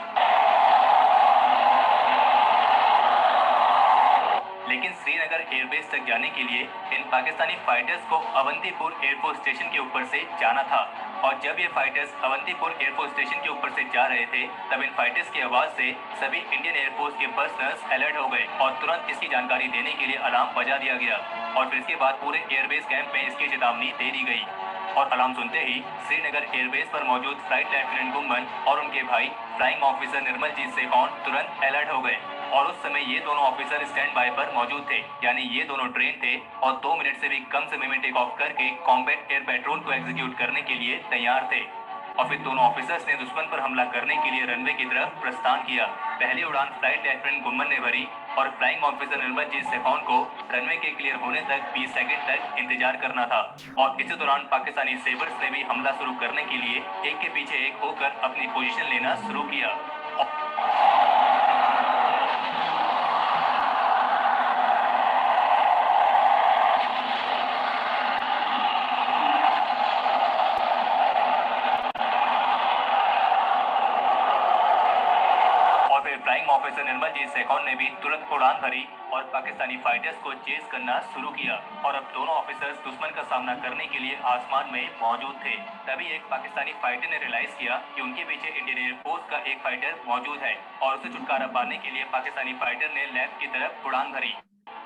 लेकिन श्रीनगर एयरबेस तक जाने के लिए इन पाकिस्तानी फाइटर्स को अवंतीपुर एयरफोर्स स्टेशन के ऊपर से जाना था और जब ये फाइटर्स अवंतीपुर एयरफोर्स स्टेशन के ऊपर से जा रहे थे तब इन फाइटर्स की आवाज से सभी इंडियन एयरफोर्स के पर्सनल्स अलर्ट हो गए और तुरंत इसकी जानकारी देने के लिए अलार्म बजा दिया गया और फिर इसके बाद पूरे एयरबेस कैंप में इसकी चेतावनी दे दी गई। और अलार्म सुनते ही श्रीनगर एयरबेस पर मौजूद फ्लाइट लेफ्टिनेंट गुम्मन और उनके भाई फ्लाइंग ऑफिसर निर्मलजीत सेखौन तुरंत अलर्ट हो गए और उस समय ये दोनों ऑफिसर स्टैंड बाय पर मौजूद थे, यानी ये दोनों ट्रेन थे और 2 मिनट से भी कम समय में टेक ऑफ करके कॉम्बैट एयर पेट्रोल को एग्जीक्यूट करने के लिए तैयार थे। और फिर दोनों ऑफिसर्स ने दुश्मन पर हमला करने के लिए रनवे की तरफ प्रस्थान किया। पहली उड़ान फ्लाइट लेफ्टिनेंट गुम्मन ने भरी और फ्लाइंग ऑफिसर निर्मलजीत सेखौन को रनवे के क्लियर होने तक 20 सेकंड तक इंतजार करना था और इसी दौरान पाकिस्तानी सेबर्स ने भी हमला शुरू करने के लिए एक के पीछे एक होकर अपनी पोजीशन लेना शुरू किया। ऑफिसर निर्मलजीत सेखौन ने भी तुरंत उड़ान भरी और पाकिस्तानी फाइटर्स को चेस करना शुरू किया और अब दोनों ऑफिसर्स दुश्मन का सामना करने के लिए आसमान में मौजूद थे। तभी एक पाकिस्तानी फाइटर ने रियलाइज किया कि उनके पीछे इंडियन एयरफोर्स का एक फाइटर मौजूद है और उसे छुटकारा पाने के लिए पाकिस्तानी फाइटर ने लेफ्ट की तरफ उड़ान भरी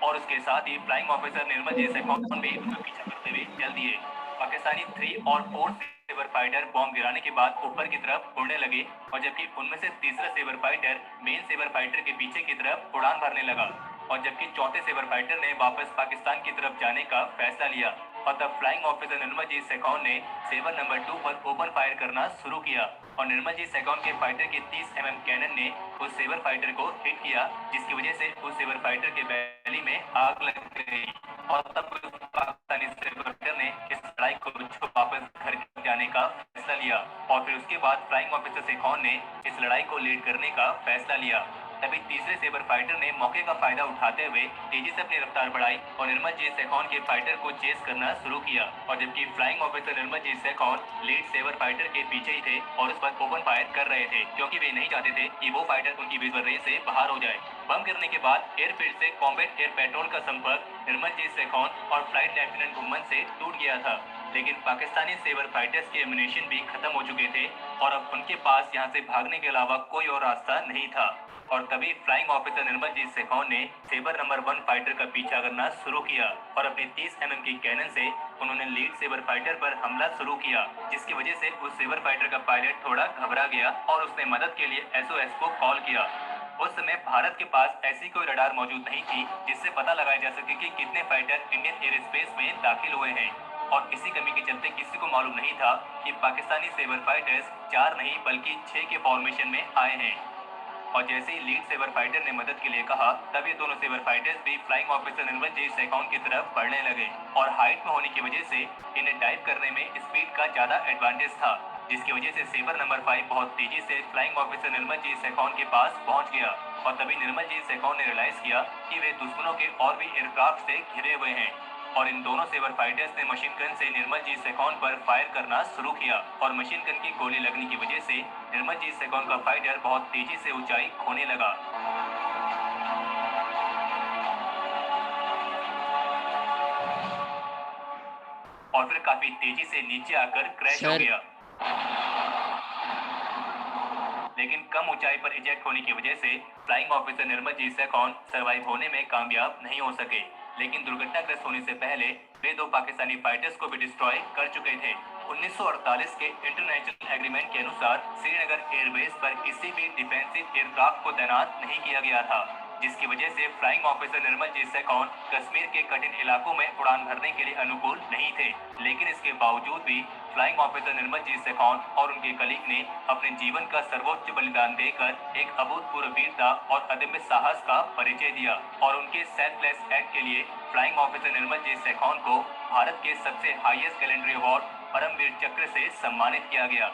और उसके साथ ही फ्लाइंग ऑफिसर निर्मलजीत सेखौन भी उनका पीछा करते हुए चल दिए। पाकिस्तानी 3 और 4 सेबर फाइटर बॉम्ब गिराने के बाद ऊपर की तरफ उड़ने लगे और जबकि उनमें से तीसरा Sabre fighter main Sabre fighter के पीछे की तरफ उड़ान भरने लगा और जबकि चौथे सेबर फाइटर ने वापस पाकिस्तान की तरफ जाने का फैसला लिया और तब फ्लाइंग ऑफिसर निर्मलजीत सेखौन ने सेबर नंबर 2 पर ओपन फायर करना शुरू किया और निर्मलजीत सेखौन के फाइटर के 30 mm कैनन ने उस सेबर फाइटर को हिट किया, जिसकी वजह से उस सेबर फाइटर के बैली में आग लग गई और तब पाकिस्तानी सेबर फाइटर ने इस लड़ाई को वापस घर जाने का फैसला लिया और फिर उसके बाद फ्लाइंग ऑफिसर सेखौन ने इस लड़ाई को लीड करने का फैसला लिया। तभी तीसरे सेबर फाइटर ने मौके का फायदा उठाते हुए तेजी से अपनी रफ्तार बढ़ाई और निर्मलजीत सेखौन के फाइटर को चेस करना शुरू किया और जबकि flying officer Nirmaljit Sekhon lead Sabre fighter के पीछे ही थे और उस पर ओपन फायर कर रहे थे क्योंकि वे नहीं चाहते थे कि वो फाइटर उनकी विजुअल रेंज से बाहर हो जाए। बम गिरने के बाद एयरफील्ड से कॉम्बैट एयर पेट्रोल का संपर्क निर्मलजीत सेखौन और फ्लाइट लेफ्टिनेंट गुम्मन से टूट गया था, लेकिन पाकिस्तानी सेबर फाइटर्स के एम्यूनेशन भी खत्म हो चुके थे और अब उनके पास यहाँ से भागने के अलावा कोई और रास्ता नहीं था। और तभी फ्लाइंग ऑफिसर निर्मलजीत सेखौन ने सेबर नंबर 1 फाइटर का पीछा करना शुरू किया और अपने 30 mm की कैनन से उन्होंने लीड सेबर फाइटर पर हमला शुरू किया, जिसकी वजह से उस सेबर फाइटर का पायलट थोड़ा घबरा गया और उसने मदद के लिए SOS को कॉल किया। उस समय भारत के पास ऐसी कोई रडार मौजूद नहीं थी जिससे पता लगाया जा सके कि कितने फाइटर इंडियन एयर स्पेस में दाखिल हुए हैं और इसी कमी के चलते किसी को मालूम नहीं था कि पाकिस्तानी सेबर फाइटर्स 4 नहीं बल्कि 6 के फॉर्मेशन में आए हैं। और जैसे ही लीड सेबर फाइटर ने मदद के लिए कहा तब ये दोनों सेबर फाइटर्स भी फ्लाइंग ऑफिसर निर्मलजीत सेखौन की तरफ बढ़ने लगे और हाइट में होने की वजह से इन्हें डाइव करने में स्पीड का ज्यादा एडवांटेज था, जिसकी वजह से सेबर नंबर 5 बहुत तेजी से फ्लाइंग ऑफिसर निर्मल जीत सेखौन के पास पहुंच गया और तभी निर्मल जीत सेखौन ने रियलाइज किया कि वे दुश्मनों के और भी एयरक्राफ्ट से घिरे हुए हैं और इन दोनों सेबर फाइटर्स ने मशीन गन से निर्मल जीत सेखौन पर फायर करना शुरू किया और मशीन गन की गोली लगने की वजह से निर्मल जीत सेखौन का फाइटर बहुत तेजी से ऊंचाई खोने लगा और फिर काफी तेजी से नीचे आकर क्रैश हो सर। गया लेकिन कम ऊंचाई पर इजेक्ट होने की वजह से फ्लाइंग ऑफिसर निर्मल जीत सेखौन सर्वाइव होने में कामयाब नहीं हो सके लेकिन दुर्घटनाग्रस्त होने से पहले वे दो पाकिस्तानी फाइटर्स को भी डिस्ट्रॉय कर चुके थे 1948 के इंटरनेशनल एग्रीमेंट के अनुसार श्रीनगर एयरबेस पर किसी भी डिफेंसिव एयरक्राफ्ट को तैनात नहीं किया गया था जिसकी वजह से फ्लाइंग ऑफिसर निर्मल जीत सेखौन कश्मीर के कठिन इलाकों में उड़ान भरने के लिए अनुकूल नहीं थे लेकिन इसके बावजूद भी फ्लाइंग ऑफिसर निर्मल जीत सेखौन और उनके कलीग ने अपने जीवन का सर्वोच्च बलिदान देकर एक अभूतपूर्व वीरता और अदम्य साहस का परिचय दिया और उनके सेल्फलेस एक्ट के लिए फ्लाइंग ऑफिसर निर्मल जीत सेखौन को भारत के सबसे हाईएस्ट गैलेंट्री अवार्ड परमवीर चक्र से सम्मानित किया गया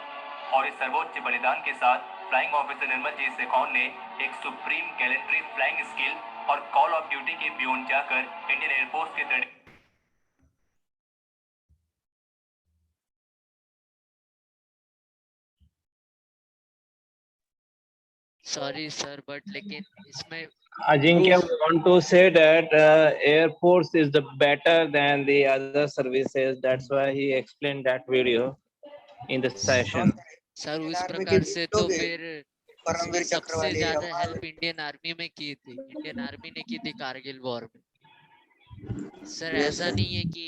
और इस सर्वोच्च बलिदान के साथ फ्लाइंग ऑफिसर निर्मल जीत सेखौन ने एक सुप्रीम गैलेंट्री फ्लाइंग स्किल और कॉल ऑफ ड्यूटी के बियॉन्ड जाकर इंडियन एयरफोर्स के तट सॉरी सर बट लेकिन इसमें Ajinkya, proof- we want to say that Air Force is the better than the other services. That's why he explained that video in the session. Sir उस आर्मी के प्रकार से तो लोग हैं, फिर परमवीर उसमें चक्र सबसे वाले ज्यादा अमर हेल्प इंडियन आर्मी में की थी इंडियन आर्मी ने की थी कारगिल वॉर में सर Yes, ऐसा sir. नहीं है कि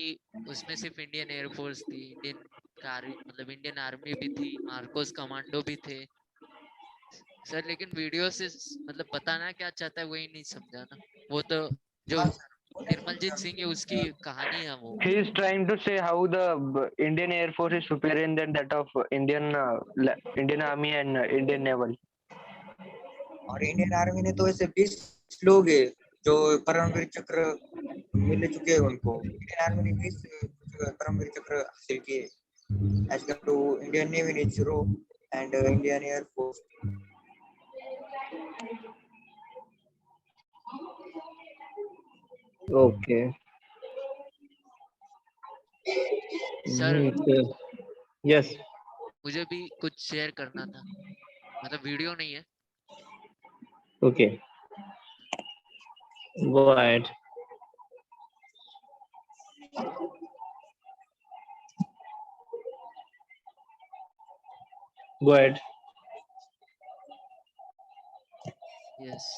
उसमें सिर्फ इंडियन एयरफोर्स थी इंडियन कार मतलब इंडियन आर्मी भी थी मार्कोस कमांडो भी थे सर लेकिन वीडियो से मतलब बताना क्या चाहता है वही नहीं समझा ना वो तो जो हाँ, sir. निर्मलजीत सिंह है उसकी कहानी है वो He is trying to say how the Indian Air Force is superior than that of Indian Army and Indian Naval. और इंडियन आर्मी ने तो ऐसे 20 लोग हैं जो परमवीर चक्र मिल चुके हैं उनको इंडियन आर्मी ने 20 परमवीर चक्र हासिल किए as compare to Indian Navy ने 0 and Indian Air Force Okay. Sir Yes. मुझे भी कुछ शेयर करना था मतलब वीडियो नहीं है Okay. Go ahead. Go ahead. Yes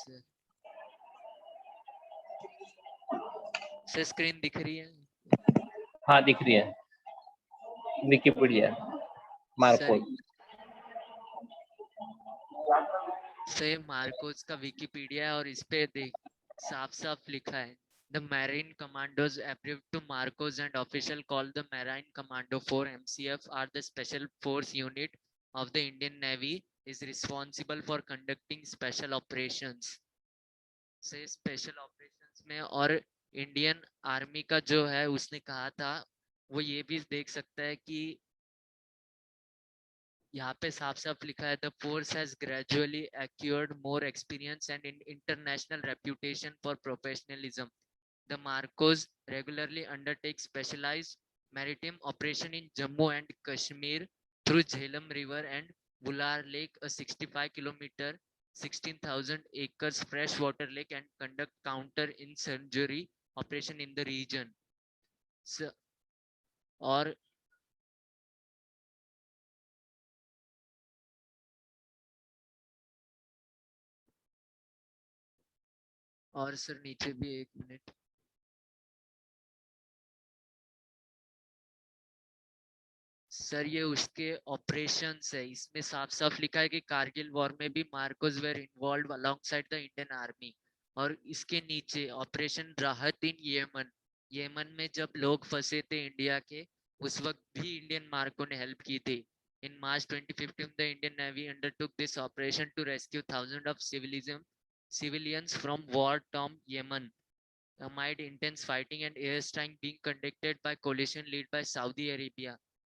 sir screen दिख रही है हाँ दिख रही है विकिपीडिया मार्को सर मार्कोस का विकिपीडिया है और इस पे देख साफ साफ लिखा है The Marine Commandos approved to Marcos and official called the Marine Commando 4 MCF are the special force unit of the Indian Navy is responsible for conducting special operations. से special operations में और इंडियन आर्मी का जो है उसने कहा था वो ये भी देख सकता है कि यहाँ पे साफ साफ लिखा है the force has gradually acquired more experience and international reputation for professionalism. The Marcos regularly undertake specialized maritime operation in Jammu and Kashmir through Jhelum River and Bular Lake, a 65-kilometer, 16,000 acres freshwater lake, and conduct counter-insurgency operation in the region. So, और सर नीचे भी एक मिनट सर ये उसके ऑपरेशंस है इसमें साफ साफ लिखा है कि कारगिल वॉर में भी MARCOS were involved alongside the Indian Army और इसके नीचे ऑपरेशन राहत इन येमन येमन में जब लोग फंसे थे इंडिया के उस वक्त भी इंडियन मार्को ने हेल्प की थी in March 2015 the Indian Navy undertook this operation to rescue thousand of civilians from war-torn Yemen amid intense fighting and airstrike being conducted by coalition led by Saudi Arabia.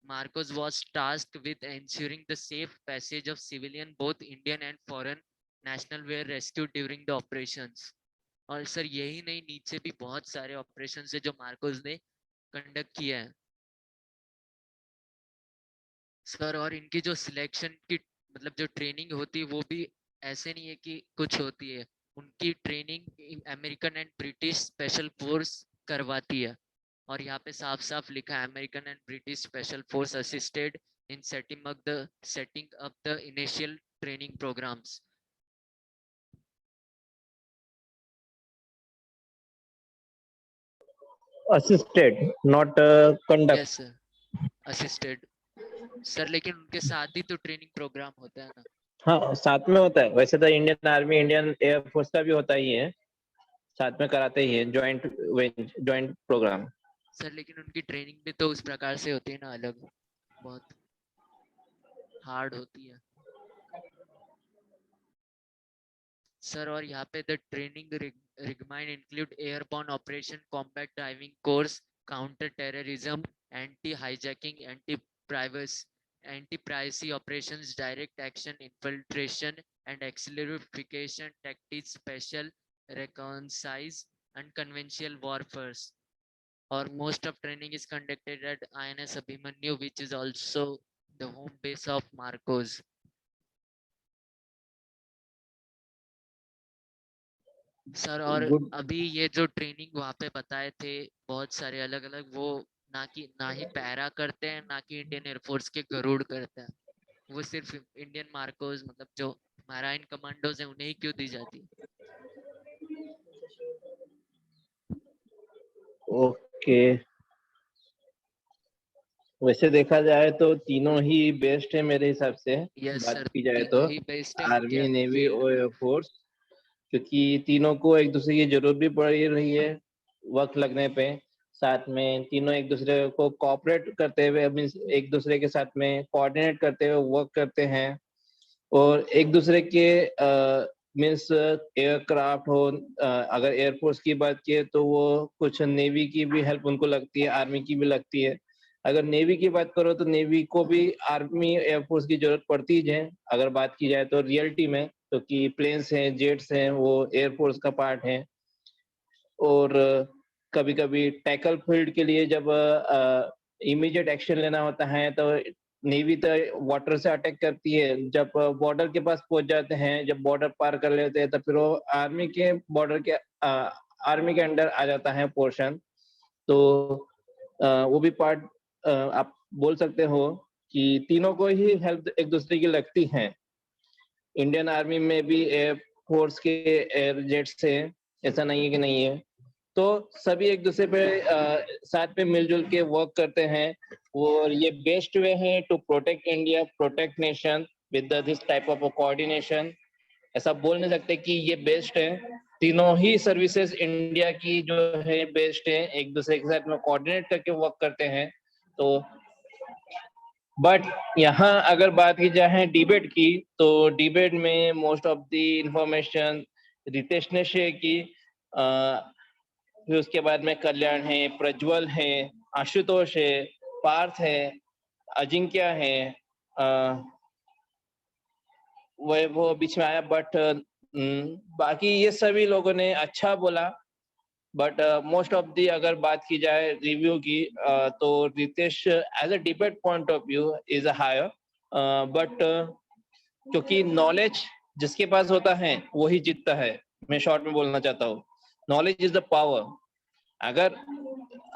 Marcos was tasked with ensuring the safe passage of civilian, both Indian and foreign national, were rescued during the operations. और सर यही नहीं, नीचे भी बहुत सारे ऑपरेशन है जो मार्कोस ने कंडक्ट किया है सर। और इनकी जो सिलेक्शन की मतलब जो ट्रेनिंग होती है वो भी ऐसे नहीं है कि कुछ होती है, उनकी training American and British special force करवाती है। और यहाँ पे साफ साफ लिखा है American and British special force assisted in setting up the initial training programmes. assisted, not conduct. Yes sir, assisted sir, लेकिन उनके साथ ही तो ट्रेनिंग प्रोग्राम होता है ना। हाँ साथ में होता है, वैसे तो इंडियन आर्मी इंडियन एयरफोर्स का भी होता ही है, साथ में कराते ही है ज्वाइंट प्रोग्राम। सर लेकिन उनकी ट्रेनिंग भी तो उस प्रकार से होती है ना, अलग बहुत हार्ड होती है सर। और यहाँ पे the training regimen include airborne operation, combat driving course, counter terrorism, anti hijacking, anti privacy operations, direct action, infiltration and exfiltration tactics, special reconnaissance, unconventional warfare. और most of training is conducted at INS Abhimanyu, which is also the home base of Marcos. Sir और अभी ये जो ट्रेनिंग वहाँ पे बताए थे बहुत सारे अलग अलग, वो ना ही पैरा करते हैं ना कि इंडियन एयरफोर्स के गरुड़ करते हैं, वो सिर्फ इंडियन मार्कोस मतलब जो मैराइन कमांडोज हैं उन्हें ही क्यों दी जाती है? ओके, वैसे देखा जाए तो तीनों ही बेस्ट है मेरे हिसाब से। बात की जाए तो आर्मी, नेवी और एयरफोर्स, क्योंकि तीनों को एक दूसरे की जरूरत भी पड़ रही है वक्त लगने पे। साथ में तीनों एक दूसरे को कोऑपरेट करते हुए, मींस एक दूसरे के साथ में कोऑर्डिनेट करते हुए वर्क करते हैं। और एक दूसरे के मीन्स एयरक्राफ्ट हो, अगर एयरफोर्स की बात किए तो वो कुछ नेवी की भी हेल्प उनको लगती है, आर्मी की भी लगती है। अगर नेवी की बात करो तो नेवी को भी आर्मी एयरफोर्स की जरूरत पड़ती है। अगर बात की जाए तो रियलिटी में, तो कि प्लेन्स हैं, जेट्स हैं, वो एयरफोर्स का पार्ट है। और कभी कभी टैकल फील्ड के लिए जब इमीडिएट एक्शन लेना होता है तो नेवी तो वाटर से अटैक करती है, जब बॉर्डर के पास पहुंच जाते हैं, जब बॉर्डर पार कर लेते हैं तो फिर वो आर्मी के बॉर्डर के आर्मी के अंडर आ जाता है पोर्शन। तो वो भी पार्ट आप बोल सकते हो कि तीनों को ही हेल्प एक दूसरे की लगती है। इंडियन आर्मी में भी एयर फोर्स के एयर जेट्स हैं, ऐसा नहीं है कि नहीं है। तो सभी एक दूसरे पे साथ में मिलजुल के वर्क करते हैं, और ये बेस्ट वे है to protect India, protect nation with this type of coordination. ऐसा बोल नहीं सकते कि ये बेस्ट है, तीनों ही सर्विसेज इंडिया की जो है बेस्ट है, एक दूसरे के साथ में कोऑर्डिनेट करके वर्क करते हैं। तो बट यहाँ अगर बात की जाए डिबेट की, तो डिबेट में most of the information Ritesh ने शेयर की, फिर उसके बाद में कल्याण है, प्रज्वल है, आशुतोष है, पार्थ है, अजिंक्य है, वो बीच में आया। बट बाकी ये सभी लोगों ने अच्छा बोला। बट मोस्ट ऑफ दी अगर बात की जाए रिव्यू की, तो Ritesh as a debate point of view is higher. But क्योंकि नॉलेज जिसके पास होता है वही जीतता है, मैं शॉर्ट में बोलना चाहता हूँ। Knowledge is the power. अगर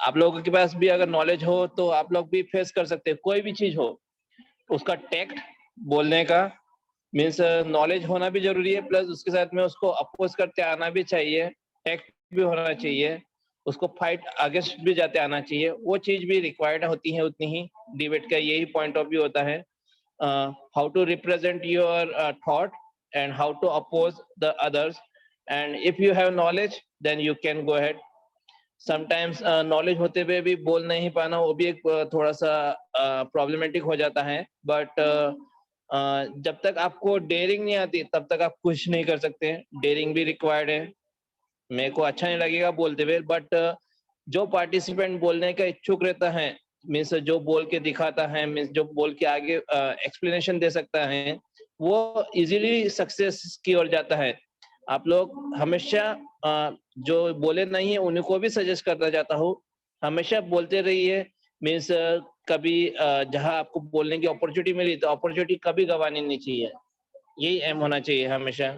आप लोगों के पास भी अगर नॉलेज हो तो आप लोग भी फेस कर सकते हैं, कोई भी चीज हो। उसका टैक्ट बोलने का मीन्स नॉलेज होना भी जरूरी है, प्लस उसके साथ में उसको अपोज करते आना भी चाहिए, टैक्ट भी होना चाहिए, उसको फाइट अगेंस्ट भी जाते आना चाहिए। वो चीज भी रिक्वायर्ड होती है उतनी ही। डिबेट का यही पॉइंट ऑफ व्यू होता है, how to represent your thought and how to oppose the others. And if you have knowledge then you can go ahead. Sometimes knowledge होते हुए भी बोल नहीं पाना, वो भी एक थोड़ा सा प्रॉब्लमेटिक हो जाता है। बट जब तक आपको डेयरिंग नहीं आती तब तक आप कुछ नहीं कर सकते। डेयरिंग भी रिक्वायर्ड है। मेरे को अच्छा नहीं लगेगा बोलते हुए, बट जो पार्टिसिपेंट बोलने का इच्छुक रहता है मीन्स जो बोल के दिखाता है, मीन्स जो बोल के आगे एक्सप्लेनेशन दे सकता है, वो इजीली सक्सेस की ओर जाता है। आप लोग हमेशा जो बोले नहीं है उन्हीं को भी सजेस्ट करता जाता हूँ, हमेशा बोलते रहिए। मीन्स कभी जहाँ आपको बोलने की अपॉर्चुनिटी मिली तो अपॉर्चुनिटी कभी गंवानी नहीं चाहिए, यही एम होना चाहिए हमेशा।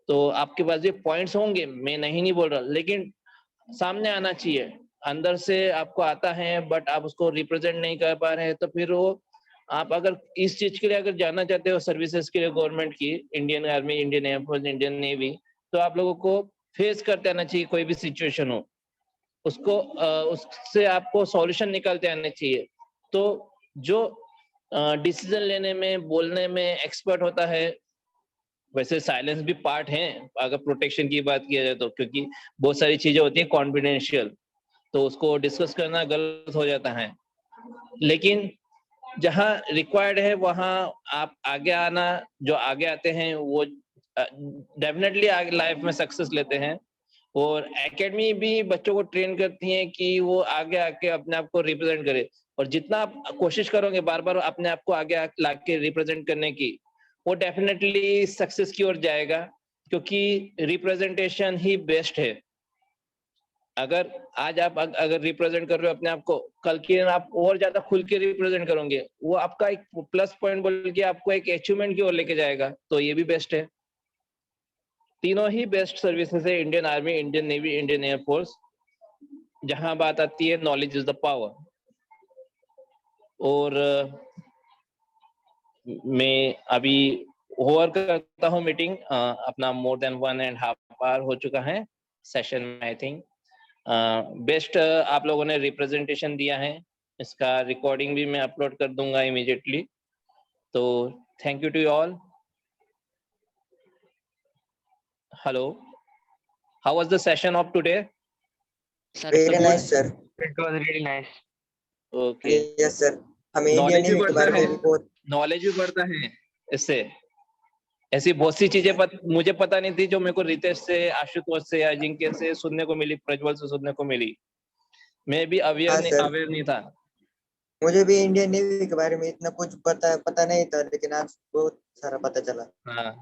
तो आपके पास ये पॉइंट्स होंगे, मैं नहीं बोल रहा, लेकिन सामने आना चाहिए। अंदर से आपको आता है बट आप उसको रिप्रेजेंट नहीं कर पा रहे हैं, तो फिर वो आप अगर इस चीज के लिए अगर जाना चाहते हो सर्विसेज के लिए गवर्नमेंट की, Indian army, Indian air force, Indian navy, तो आप लोगों को फेस करते आना चाहिए। कोई भी सिचुएशन हो उसको उससे आपको सॉल्यूशन निकालते आने चाहिए। तो जो डिसीजन लेने में, बोलने में एक्सपर्ट होता है, वैसे साइलेंस भी पार्ट है अगर प्रोटेक्शन की बात किया जाए तो, क्योंकि बहुत सारी चीजें होती है कॉन्फिडेंशियल, तो उसको डिस्कस करना गलत हो जाता है। लेकिन जहाँ रिक्वायर्ड है वहाँ आप आगे आना, जो आगे आते हैं वो डेफिनेटली आगे लाइफ में सक्सेस लेते हैं। और एकेडमी भी बच्चों को ट्रेन करती है कि वो आगे आके अपने आप को रिप्रेजेंट करे, और जितना आप कोशिश करोगे बार बार अपने आप को आगे लाके रिप्रेजेंट करने की, वो डेफिनेटली सक्सेस की ओर जाएगा, क्योंकि रिप्रेजेंटेशन ही बेस्ट है। अगर आज आप अगर रिप्रेजेंट कर रहे हो अपने आप को, कल के आप और ज्यादा खुल के रिप्रेजेंट करोगे, वो आपका एक प्लस पॉइंट बोल के आपको एक अचीवमेंट की ओर लेके जाएगा, तो ये भी बेस्ट है। तीनों ही बेस्ट सर्विसेज है, Indian army, Indian navy, Indian air force. जहां बात आती है नॉलेज इज द पावर। और मैं अभी ओवर करता हूँ मीटिंग, अपना मोर देन 1.5 आवर हो चुका है सेशन में। आई थिंक बेस्ट आप लोगों ने रिप्रेजेंटेशन दिया है, इसका रिकॉर्डिंग भी मैं अपलोड कर दूंगा इमीडिएटली। तो thank you to you all. Hello, how was the session of today? Very nice sir. It was really nice. Okay, yes sir, हमें इंडियन नॉलेज भी नेवी के बढ़ता बारे है, में भी बहुत नॉलेज भी बढ़ता है इससे। ऐसी बहुत सी चीजें मुझे पता नहीं थी, जो मेरे को रितेश से, आशुतोष से, अजिंक्य से सुनने को मिली, प्रज्वल से सुनने को मिली। मैं भी हाँ सर, अवेयर नहीं था। मुझे भी इंडियन नेवी के बारे में इतना कुछ पता नहीं था, लेकिन आज बहुत सारा पता चला। हाँ,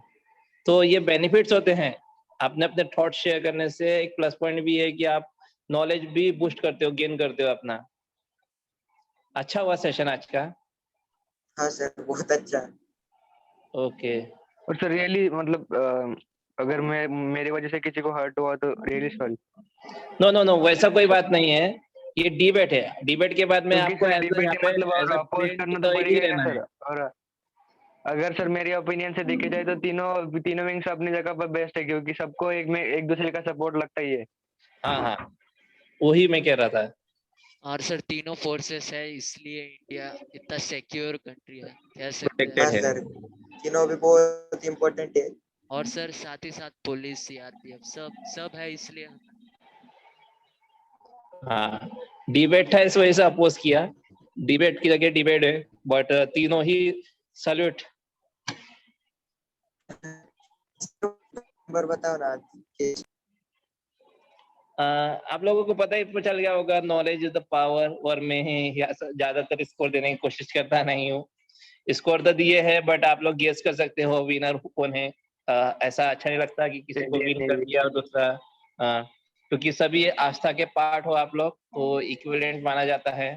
तो ये बेनिफिट्स होते हैं अपने अपने थॉट शेयर करने से। एक प्लस पॉइंट भी है कि आप नॉलेज भी बूस्ट करते हो, गेन करते हो अपना। अच्छा हुआ सेशन आज का। हाँ सर, बहुत अच्छा। ओके, और सर रियली मतलब अगर मैं मेरी वजह से किसी को हर्ट हुआ तो really sorry. No no no, वैसा कोई बात नहीं है। ये डिबेट है, डिबेट के बाद में क्योंकि आपको सर डिबेट मतलब और as a अपोज friend करना तो तो ही पड़ेगा ही रहना ना है। सर। और अगर सर मेरे ओपिनियन से देखी जाए तो तीनों विंग्स अपनी जगह पर बेस्ट है, क्योंकि सबको एक दूसरे का सपोर्ट लगता ही है। हाँ हाँ, वही मैं कह रहा था। और सर तीनों फोर्सेस है, इसलिए इंडिया इतना सिक्योर कंट्री है, कह सकते प्रोटेक्टेड हाँ हैं। है। सर, तीनों भी बहुत इम्पोर्टेंट है। और सर साथ ही साथ पुलिस, सीआरपीएफ सब है, इसलिए हाँ, डिबेट था इस वजह से अपोज किया। डिबेट की जगह डिबेट है, बट तीनों ही सल्यूट। नंबर बताओ ना कि आप लोगों को पता ही चल गया होगा, नॉलेज इज द पावर। और मैं ज्यादातर स्कोर देने की कोशिश करता नहीं हूँ। स्कोर तो दिए है, बट आप लोग गेस कर सकते हो विनर कौन है। ऐसा अच्छा नहीं लगता कि किसी को विन कर दिया और दूसरा, क्योंकि सभी आस्था के पार्ट हो आप लोग, तो इक्विवेलेंट माना जाता है।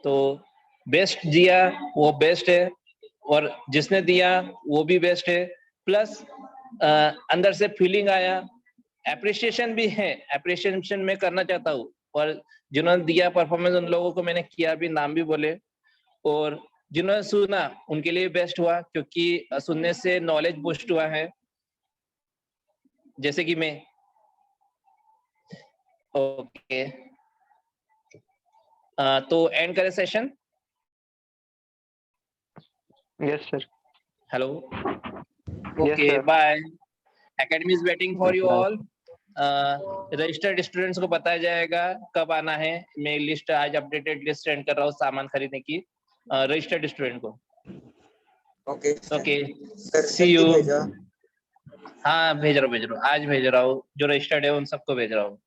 तो बेस्ट दिया वो बेस्ट है, और जिसने दिया वो भी बेस्ट है। प्लस अंदर से फीलिंग आया, एप्रिसिएशन भी है, एप्रिसिएशन मैं करना चाहता हूँ। और जिन्होंने दिया परफॉर्मेंस, उन लोगों को मैंने किया भी, नाम भी बोले। और जिन्होंने सुना उनके लिए बेस्ट हुआ, क्योंकि सुनने से नॉलेज बूस्ट हुआ है, जैसे कि मैं। ओके, तो एंड करें session. Yes sir. Hello, Yes, okay, sir. Bye. Academy is waiting for you Bye. All. Registered students को बताया जाएगा कब आना है। मैं लिस्ट आज अपडेटेड लिस्ट सेंड कर रहा हूँ सामान खरीदने की, रजिस्टर्ड स्टूडेंट को। ओके ओके, सर, सी जल्दी यू। भेजो। हाँ, भेज रहा हूँ, आज भेज रहा हूँ। जो रजिस्टर्ड है उन सबको भेज रहा हूँ।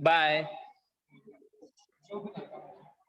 Bye.